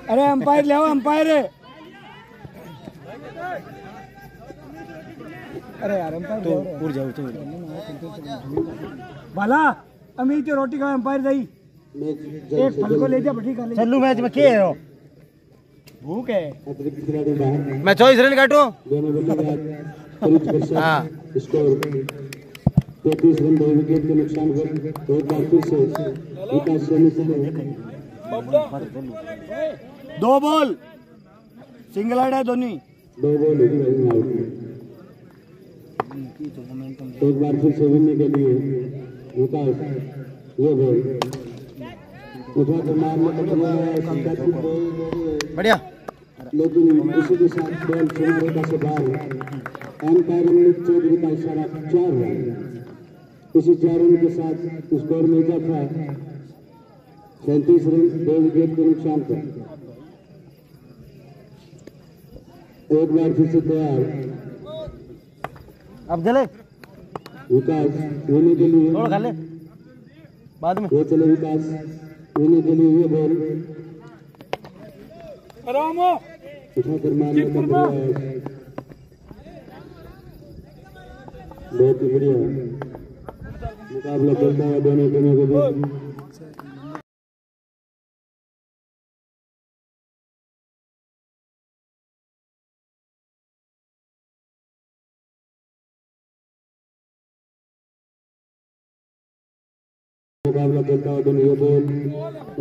अरे अंपायर ले आओ अंपायर। अरे यार अंपायर तो उड़ जाओ तो भला अमीर की रोटी का अंपायर दई एक फल को ले जा बढ़ी खा ले। चलू मैच में के हो भूख है।
अतिरिक्त खिलाड़ी बाहर,
मैं 24 रन काटू।
दोनों बल्लेबाज करीब
हाँ।
स्कोर 33 रन 2 विकेट के नुकसान पर एक बार फिर से विकास सैनी से
2 बॉल सिंगल आउट है दोनों।
2 बॉल रन आउट। एक बार फिर से विनने के लिए विकास ये बॉल उठा कर मारने का प्रयास,
बढ़िया।
लेकिन इसी के साथ बॉल श्रीलंका से बाहर। अंपायर अमित चौधरी का इशारा 4 रन। इसी 4 रन के साथ स्कोर में इजाफा 37 रन 2 विकेट के नुकसान पर। एक बार फिर से तैयार
अब चले
विकास होने के लिए,
थोड़ा खा ले बाद में।
वो चले विकास होने के लिए ये बॉल उठाकर मारने का प्रयास, बहुत ही बढ़िया मुकाबला चलता है दोनों टीमों के बीच। मुकाबला चलता है दोनों, ये बॉल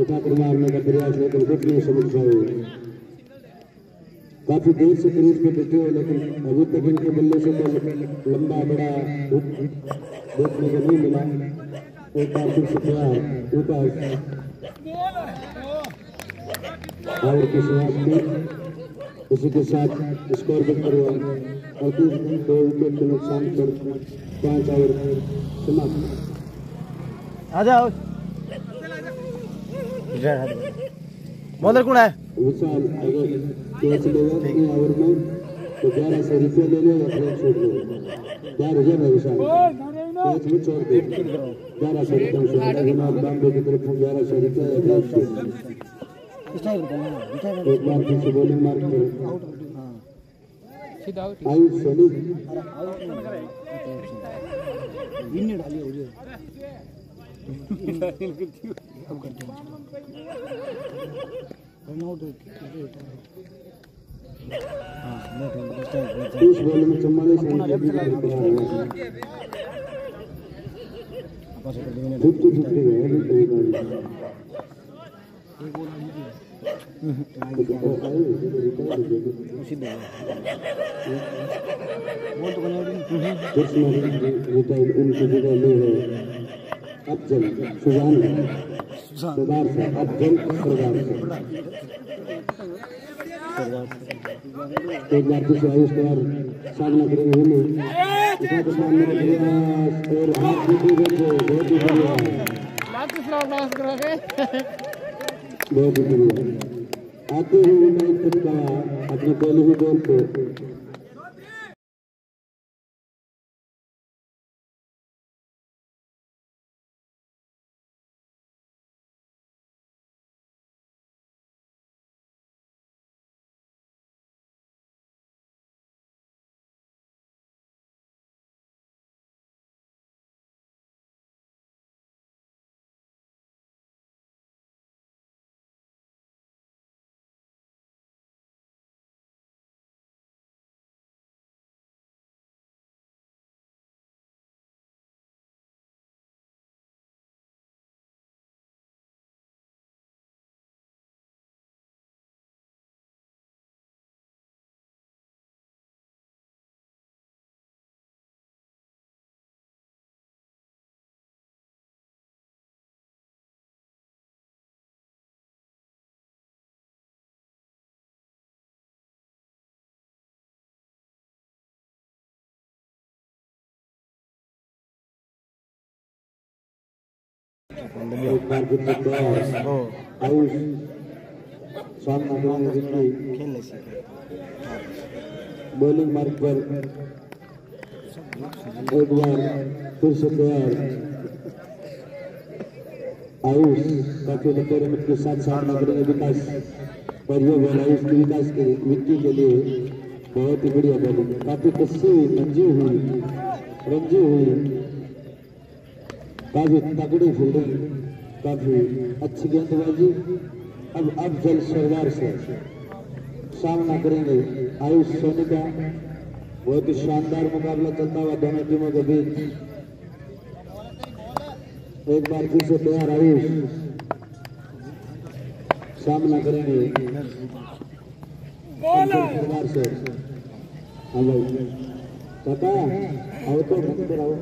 उठाकर मारने का प्रयास लेकिन कुछ नहीं समझ पाए। काफी देर से क्रीज पे डटे हुए लेकिन अभी तक इनके बल्ले से तो लंबा बड़ा देखने को नहीं मिला। एक बार फिर से तैयार विकास और की शुरुआत उसी के साथ स्कोर बेहतर हुआ। 38 रन 2 विकेट के नुकसान पर 5 ओवर समाप्त।
आ जाओ बॉलर कौन है?
विशाल अगर कैच लेगा 3 ओवर में तो 1100 रुपये ले लेगा, फ्लैट छूट लेगा। क्या रुझान है विशाल? कैच में छोड़ दे 1100 रुपये से बॉम्बे की तरफ 1100 रुपये फ्लैट छूट। एक बार फिर से बॉलिंग मार्क करो आयुष सैनी। इस बॉल में 44 रन की लीड बरकरार है। 50-50 है। उनकी जगह ले है अफजल सुजान सरदार से, अफजल सरदार से। एक बार फिर से आयुष कुमार सामना करेंगे हमें उठा के सामने का प्रयास और हाथ जीते गए। बहुत ही बढ़िया बहुत ही बढ़िया आते हुए मैच चटकाया अपने पहले ही बॉल को। एक बार फिर से तैयार आयुष सामना करेंगे बॉलिंग मार्क पर। एक बार फिर से तैयार आयुष काफी लंबे रन के साथ सामना करेंगे विकास और ये बॉल आयुष के विकास के विक्की के लिए बहुत ही बढ़िया बॉलिंग, काफी कस्सी हुई, रंजी हुई, काफी तगड़ी फील्डिंग, काफी अच्छी गेंदबाजी। अब जल सरदार से सामना करेंगे आयुष सोनी का। बहुत ही शानदार मुकाबला चलता हुआ दोनों टीमों के बीच। एक बार फिर से तैयार आयुष, सामना करेंगे सरदार से। हाँ भाई काका आओ तो मंदिर आओ।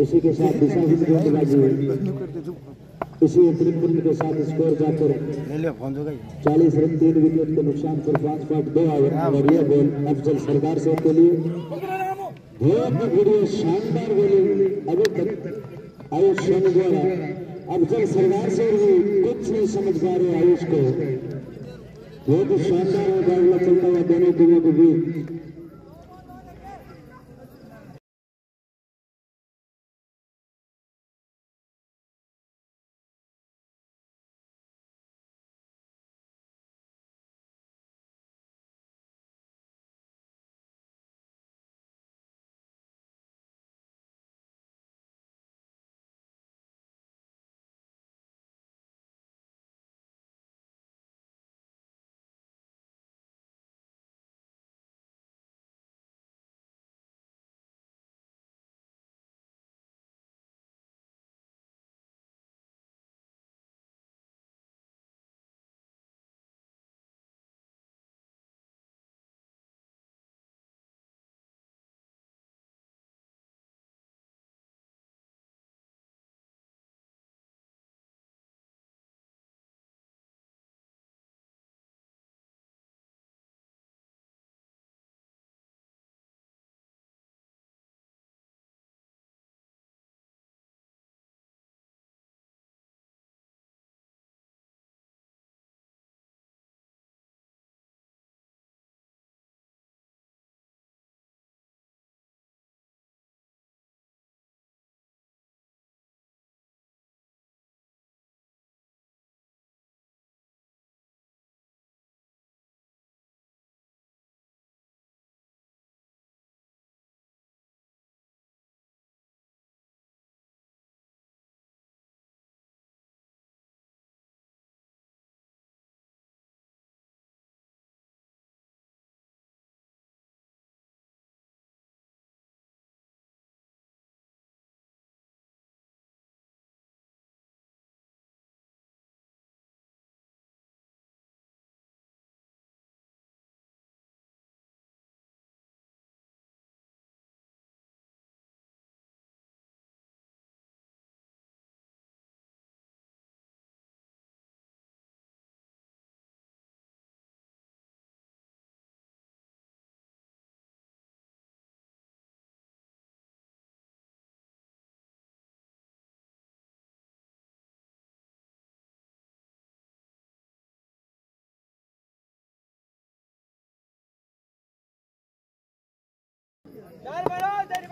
इसी के साथ दिशा गेंदबाजी, इसी अतिरिक्त के साथ स्कोर जाकर 40 रन 3 विकेट के नुकसान पर 5.2 ओवर। और यह बॉल अफजल सरदार से के लिए बहुत बढ़िया शानदार बॉलिंग अभी तक आयुष सोनी द्वारा। अफजल सरदार से भी कुछ नहीं समझ पा रहे आयुष को। बहुत ही शानदार मुकाबला चलता हुआ दोनों टीमों के बीच।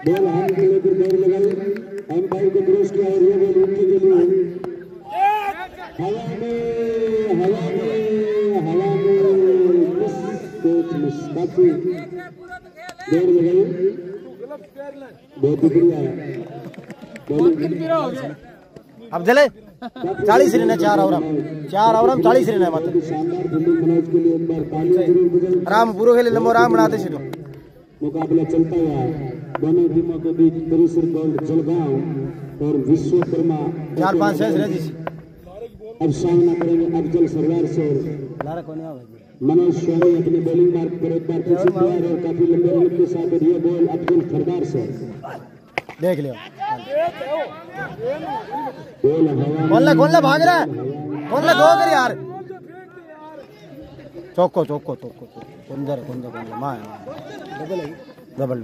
बॉल हाथ में लेकर दौड़ लगाई, अंपायर को क्रॉस किया और ये बॉल विक्की के लिए हवा में मिस काफी दौड़ लगाई, बहुत बढ़िया बॉलिंग।
अब चले 40 रन है 4 ओवर में 40 रन है मतलब
शानदार फील्डिंग मनोज के लिए एक बार तालियां जरूर बजाएं।
राम पूरा खेले लंबो राम बनाते सिर्फ
मुकाबला चलता हुआ दोनों टीमों के बीच परिसर गोल्ड जलगांव और विश्वकर्मा
4-5 शेष रह जी।
अब सामना करेंगे अफजल सरदार से मनोज स्वामी अपने बॉलिंग मार्ग पर एक बार फिर से तैयार है, काफी लंबे रन के साथ। और ये बॉल अफजल सरदार से
देख लियो
बॉल
कौन भाग रहा है कौन ला गो कर यार चौको कुंदर मां डबल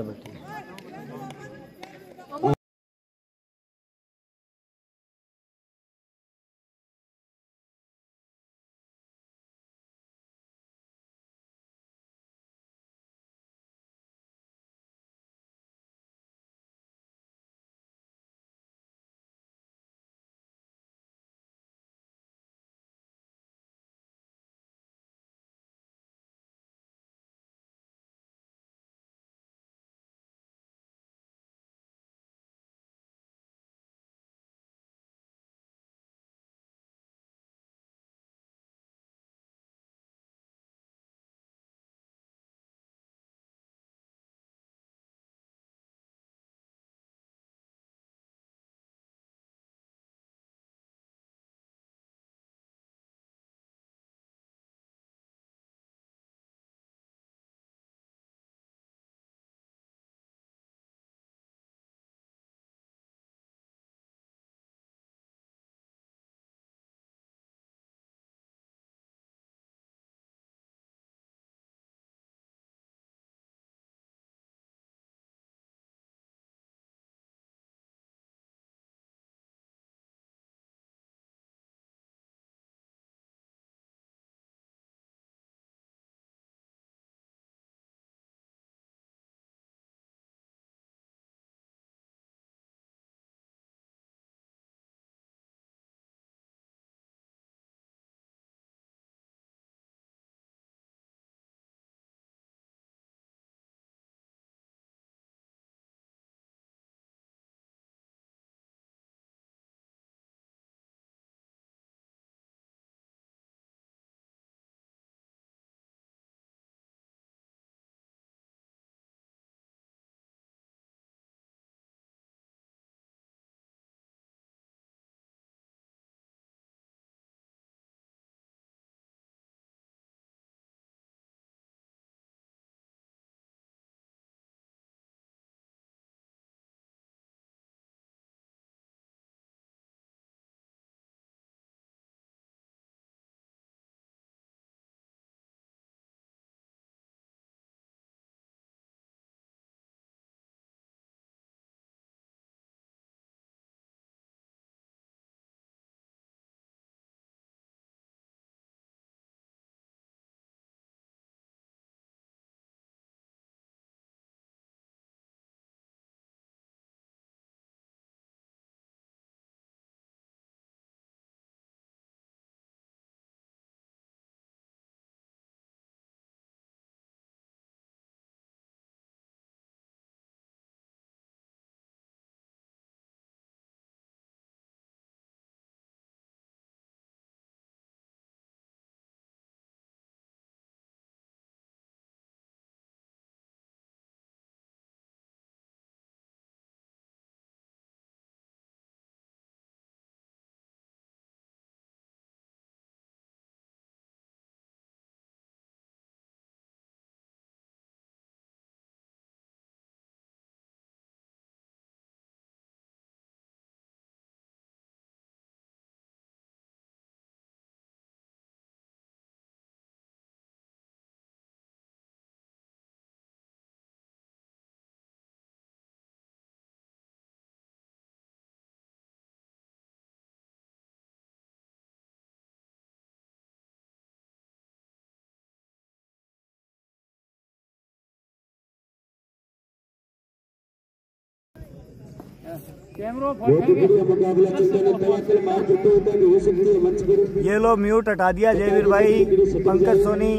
बहुत ही बढ़िया मुकाबला चलता है, तवाकल मार प्रतियोगिता भी हो सकती है मंच पर।
ये लो म्यूट हटा दिया जयवीर भाई, पंकज सोनी।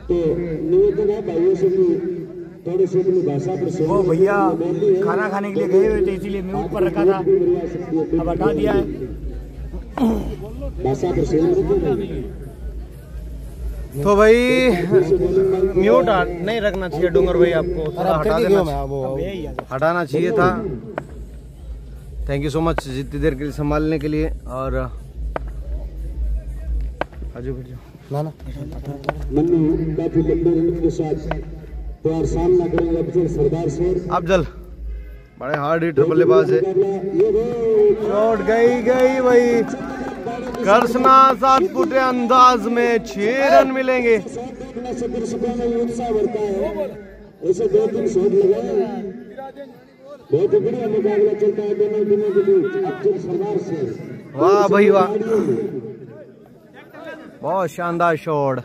तो निवेदन है भाइयों से कि थोड़े से अपनी भाषा पर
वो भैया खाना खाने के लिए गए हुए थे, इसीलिए म्यूट पर रखा था, अब हटा दिया है।
भाषा पर सेल रखें।
तो भाई म्यूट नहीं रखना चाहिए डूंगर भाई, आपको थोड़ा हटा देना, हटाना चाहिए था। थैंक यू सो मच जितनी देर के लिए संभालने के लिए। और आजू ना
मन्नू काफी लंबे रन के साथ तो और सामना करेंगे अफजल सरदार से।
अफजल बड़े हार्ड हिटर बल्लेबाज है। शॉट गई भाई, कर्सना 7 फुटे अंदाज में 6 रन मिलेंगे।
ऐसे 2-3 शॉट लगाए, बहुत बढ़िया मुकाबला चलता है दोनों टीमों के बीच। अफजल सरदार से
वाह भाई वाह, बहुत शानदार शॉट।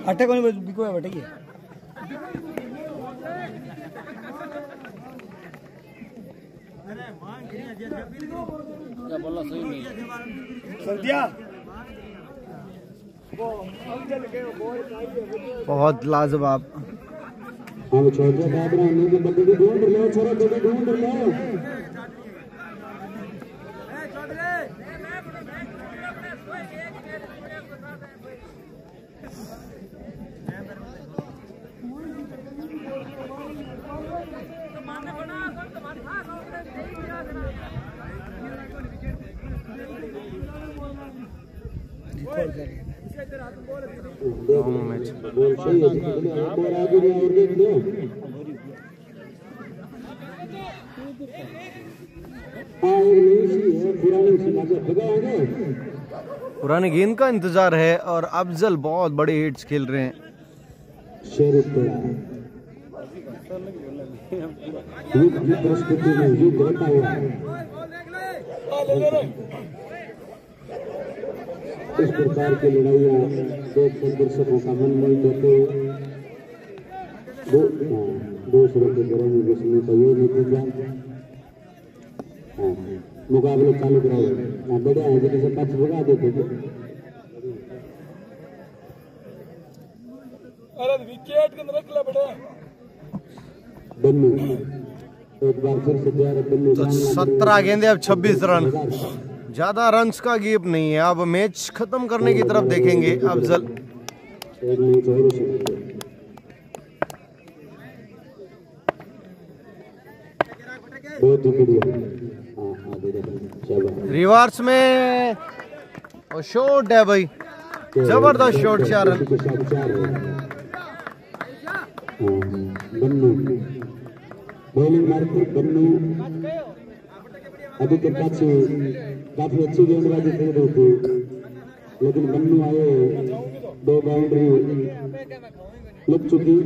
अट्टे को नहीं बिको है बेटे।
बहुत लाजवाब।
हम छोटे बाबरा ने के बंदे ढूंढ लो, छोरा बंदे ढूंढ लो। बोल सही है, और आगे भी और देख दो।
पुरानी गेंद का इंतजार है और अफजल बहुत बड़ी हिट्स खेल रहे हैं।
इस प्रकार की लड़ाइयाँ दर्शकों का मन नहीं देते। दूसरों के घरों में घुसने का ये नतीजा। मुकाबले चालू कराओ, बढ़िया है जैसे पक्ष भगा देते थे।
अरे विकेट के रख ले बड़े
बन्नू एक बार फिर से तैयार है बन्नू।
तो 17 गेंदे, अब 26 रन, ज्यादा रन्स का गैप नहीं है। अब मैच खत्म करने की तरफ देखेंगे अफजल। रिवर्स में और शॉट है भाई, जबरदस्त शॉट, 4 रन।
बन्नू बॉलिंग मारकर बन्नू अभी तक काफी अच्छी गेंदबाजी खेल रही थी, लेकिन बन्नू आए, 2 बाउंड्री लग चुकी।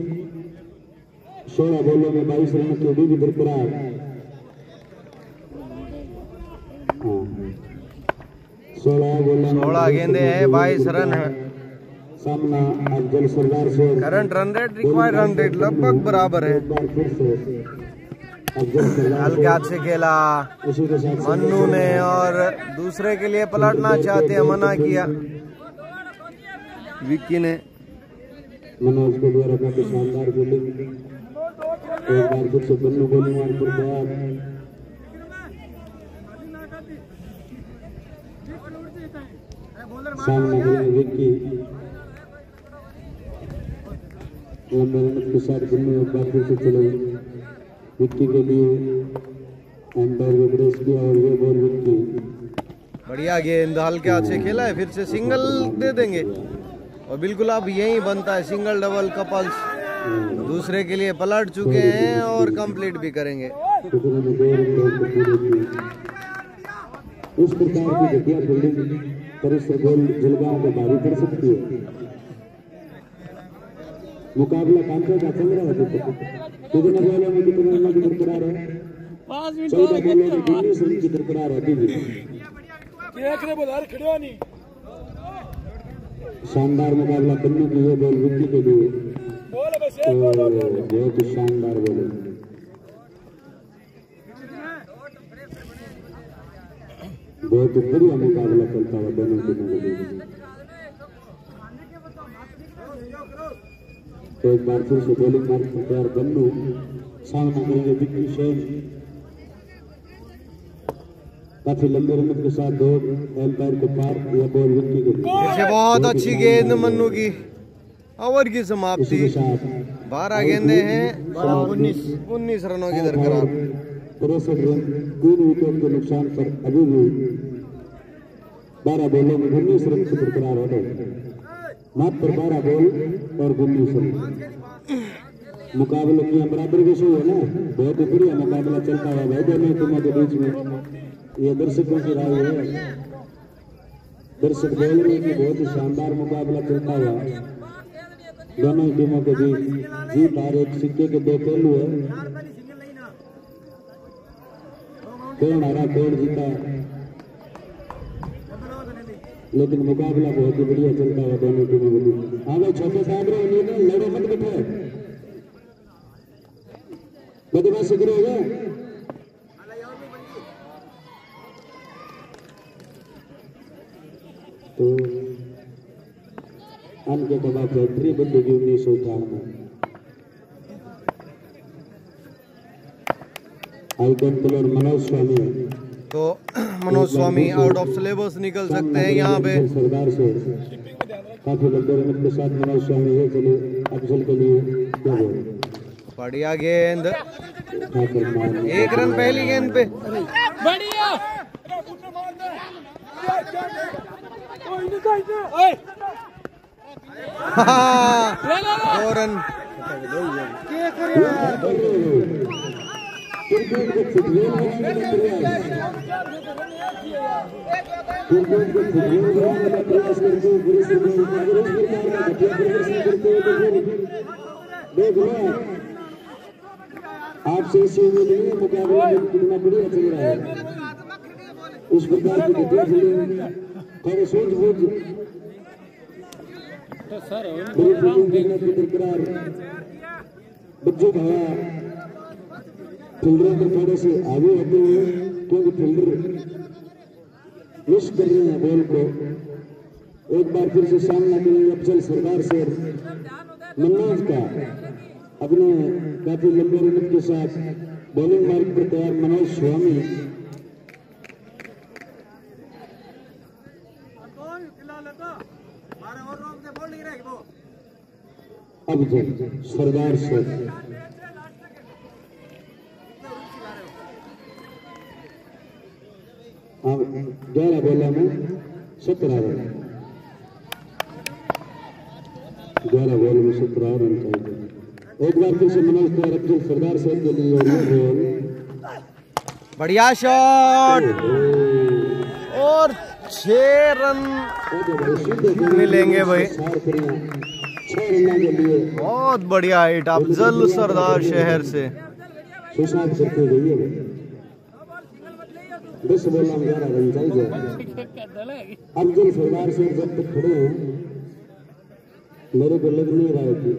16 बॉलों में 22 रन की अभी भी बरकरार।
16 गेंदे हैं, 22 रन है।
सामना अफजल सरदार से।
Current run rate, required run rate लगभग बराबर है। हल्के हाथ से खेला मन्नू ने और दूसरे के लिए पलटना चाहते हैं, मना किया विक्की ने।
मनोज के द्वारा काफी शानदार बॉलिंग, एक बार फिर से बन्नू बॉलिंग मारकर तैयार। सामने करेंगे विक्की, लंबे रन के साथ बन्नू एक बार फिर से चले विक्की के लिए। अंपायर को ब्रेस किया और ये बॉल विक्की।
बढ़िया गेंद, हल्के हाथ से खेला है, फिर से सिंगल दे देंगे। और बिल्कुल अब यही बनता है, सिंगल डबल कपल्स। दूसरे के लिए पलट चुके हैं और कंप्लीट भी करेंगे।
इस प्रकार की घटिया फील्डिंग तरह से गोल जलगांव को भारी कर सकती है। मुकाबला कांटे का चल रहा है, कितने बॉलों में कितने रनों की बरकरार है? 14 बॉलों में 19 रन की बरकरार है। शानदार मुकाबला करने की है बॉल विक्की के लिए।
बोल बस
तो बहुत ही शानदार बॉल, बहुत ही बढ़िया मुकाबला चलता हुआ दोनों टीमों के बीच। तो एक बार फिर से बॉलिंग मार्क पर तैयार बन्नू, सामना करेंगे विक्की शेख। काफी लंबे रन के साथ दौड़ एम्पायर को पार, यह बॉल विक्की के लिए।
बहुत अच्छी गेंद मन्नू की, ओवर की समाप्ति। 12 गेंदे हैं, 19 रनों की दरकरार।
63 रन, 3 विकेट के नुकसान पर अभी भी 12 बॉलों में 19 रन की बरकरार हो गए। मात्र 12 बॉल और 19 रन। मुकाबले की बराबर विषय है ना, बहुत ही बढ़िया मुकाबला चलता है भाई दोनों टीमों के बीच में। ये दर्शकों की राय है, दर्शक बोल रहे हैं कि बहुत ही शानदार मुकाबला चलता हुआ दोनों टीमों के बीच। जीत हार एक सिक्के के 2 पहलू है, कौन हारा कौन जीता, लेकिन मुकाबला बहुत ही बढ़िया चलता है दोनों टीमों के बीच। हाँ भाई छोटे साहब रहे, लड़ो मत बैठो, बदमाशी करोगे। तो अन के दबा फैक्ट्री बंद होगी 1958 आइकन कलर मनोज स्वामी।
तो मनोज स्वामी आउट ऑफ सिलेबस निकल सकते हैं यहाँ पे।
सरदार से काफी लंबे रन के साथ मनोज स्वामी है, चलिए अफजल के लिए क्या बोल।
बढ़िया गेंद, 1 रन पहली गेंद पे।
बढ़िया
दो रन।
आपसे इसी उम्मीद नहीं, मुकाबला कितना बढ़िया चल रहा है। उस प्रकार की थोड़े सोच बूझ बरकरार बच्चों भैया फील्डरों पर थोड़े से आगे होते हुए, क्योंकि फील्डर मिस कर रहे हैं बॉल को। एक बार फिर से सामना करेंगे अफजल सरदार से मनोज का, अपने काफी लंबे रन के साथ बॉलिंग मार्ग पर तैयार मनोज स्वामी। अफजल सरदार से अब 11 बॉलों में 17 रन, 11 बॉल में 17 रन चाहिए। एक बार फिर से मनोज तैयार अफजल सरदार साहब के लिए, और ये बॉल
बढ़िया शॉट और 6 रन मिलेंगे भाई।
6 रन के लिए
बहुत बढ़िया हिट अफजल सरदार शहर से।
सुशांत करते गई है 10 बॉलों में 11 रन चाहिए। अफजल सरदार साहब जब तक खड़े हैं मेरे को लग नहीं रहा है कि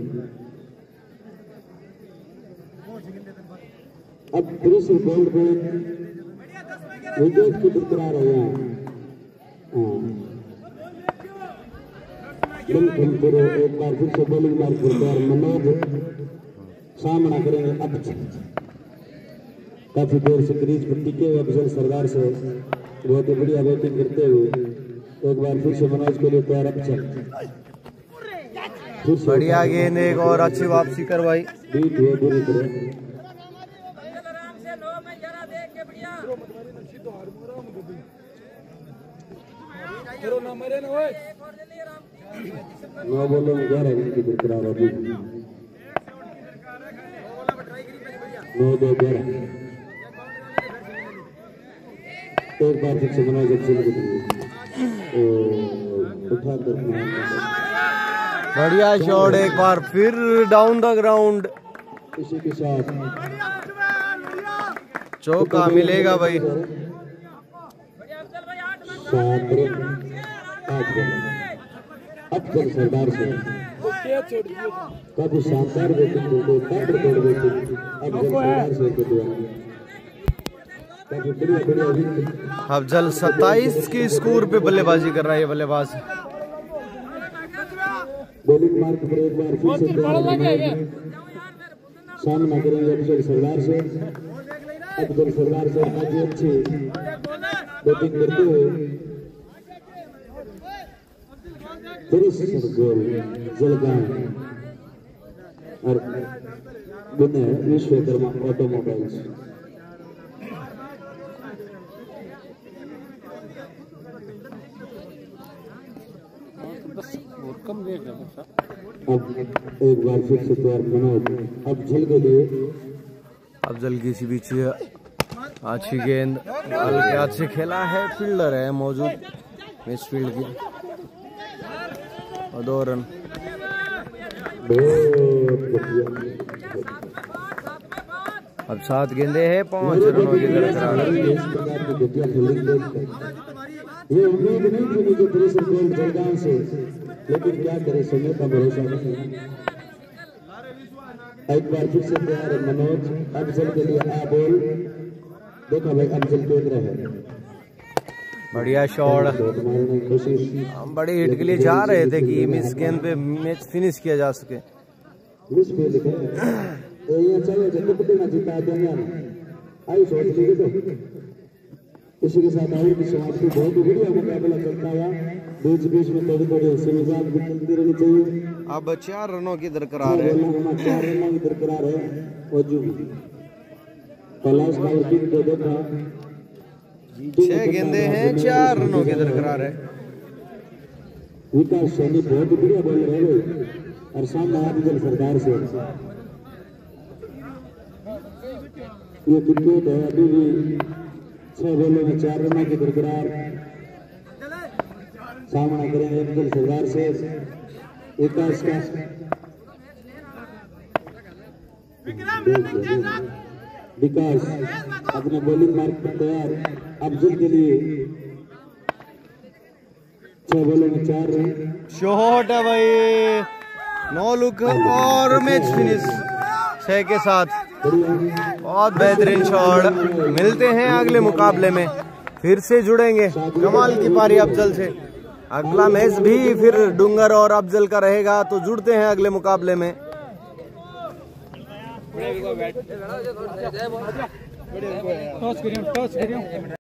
अब तीसरे बॉल पे विकेट की बरकरार है यहाँ। एक बार फिर से बॉलिंग मार्क पर तैयार मनोज, सामना करेंगे अफजल। काफी देर से क्रीज पर टिके हुए अफजल सरदार से बहुत ही बढ़िया बैटिंग करते हुए एक बार फिर से मनोज के लिए तैयार अफजल।
बढ़िया गेंद, एक और अच्छी वापसी करवाई।
बीट हुए पूरी तरह। नौ बॉलों में 11 रन की बरकरार अभी 9-2-11। एक बार फिर से मनोज अफजल को उठा कर
बढ़िया शॉट, एक बार फिर डाउन द ग्राउंड।
इसी के साथ
चौका मिलेगा भाई।
7 रन 8 बॉल। अफजल सरदार से
क्या छोड़ दिया
काफी शानदार बैटिंग करते ताबड़तोड़ बैटिंग अफजल सरदार से के द्वारा काफी बढ़िया बढ़िया विकेट।
अफजल 27 की स्कोर पे बल्लेबाजी कर रहा है ये बल्लेबाज।
बॉलिंग मार्क पर एक बार फिर से सामना करेंगे अफजल सरदार से। अफजल सरदार से काफी अच्छी बैटिंग करते हुए गोल जलगांव और विनर विश्वकर्मा ऑटोमोबाइल्स। अब एक बार फिर से तैयार मनोज अफजल के लिए।
अफजल की इसी बीच अच्छी गेंद हल्के हाथ से खेला है, फील्डर है मौजूद मिस फील्ड की और 2 रन। अब 7 गेंदे हैं 5 रनों की दरकार।
ये उम्मीद नहीं थी मुझे प्रेशर गोल जलगांव से, लेकिन क्या करे समय का भरोसा नहीं। एक बार फिर से तैयार है मनोज अफजल के लिए। आ बॉल देखा भाई अफजल देख रहे हैं।
बढ़िया शॉट,
मारने की कोशिश।
हम बड़े हिट के लिए जा रहे थे कि मिस गेंद पे मैच फिनिश किया जा सके।
मिस पे लिखे ये चाहिए जब तक ना जीता देंगे आई सोच लीजिए। तो इसी के साथ आगे की समाप्ति बहुत ही बढ़िया मुकाबला चलता है। बीच बीच में थोड़ी थोड़ी सेमीजात भी चलती रहनी चाहिए।
अब 4 रनों की दरकार है।
4 रनों की दरकार है। वजू तलाश का विकेट को देखा
6 गेंदे हैं 4 रनों की दरकार है।
विकास सैनी बहुत ही बढ़िया बॉलर है और सामने अफजल सरदार से ये क्रिकेट है। अभी भी 6 बॉलों में 4 रनों की दरकार। सामना करेंगे अफजल सरदार से। विकास का विकास अपने बॉलिंग मार्क पर तैयार। अफजल के लिए 6 बॉलों में 4 रन।
शॉट है भाई, 9 लुक और मैच फिनिश 6 के साथ। बहुत बेहतरीन शॉट। मिलते हैं अगले मुकाबले में, फिर से जुड़ेंगे। कमाल की पारी अफजल से। अगला मैच भी फिर डूंगर और अफजल का रहेगा, तो जुड़ते हैं अगले मुकाबले में।
टॉस करियो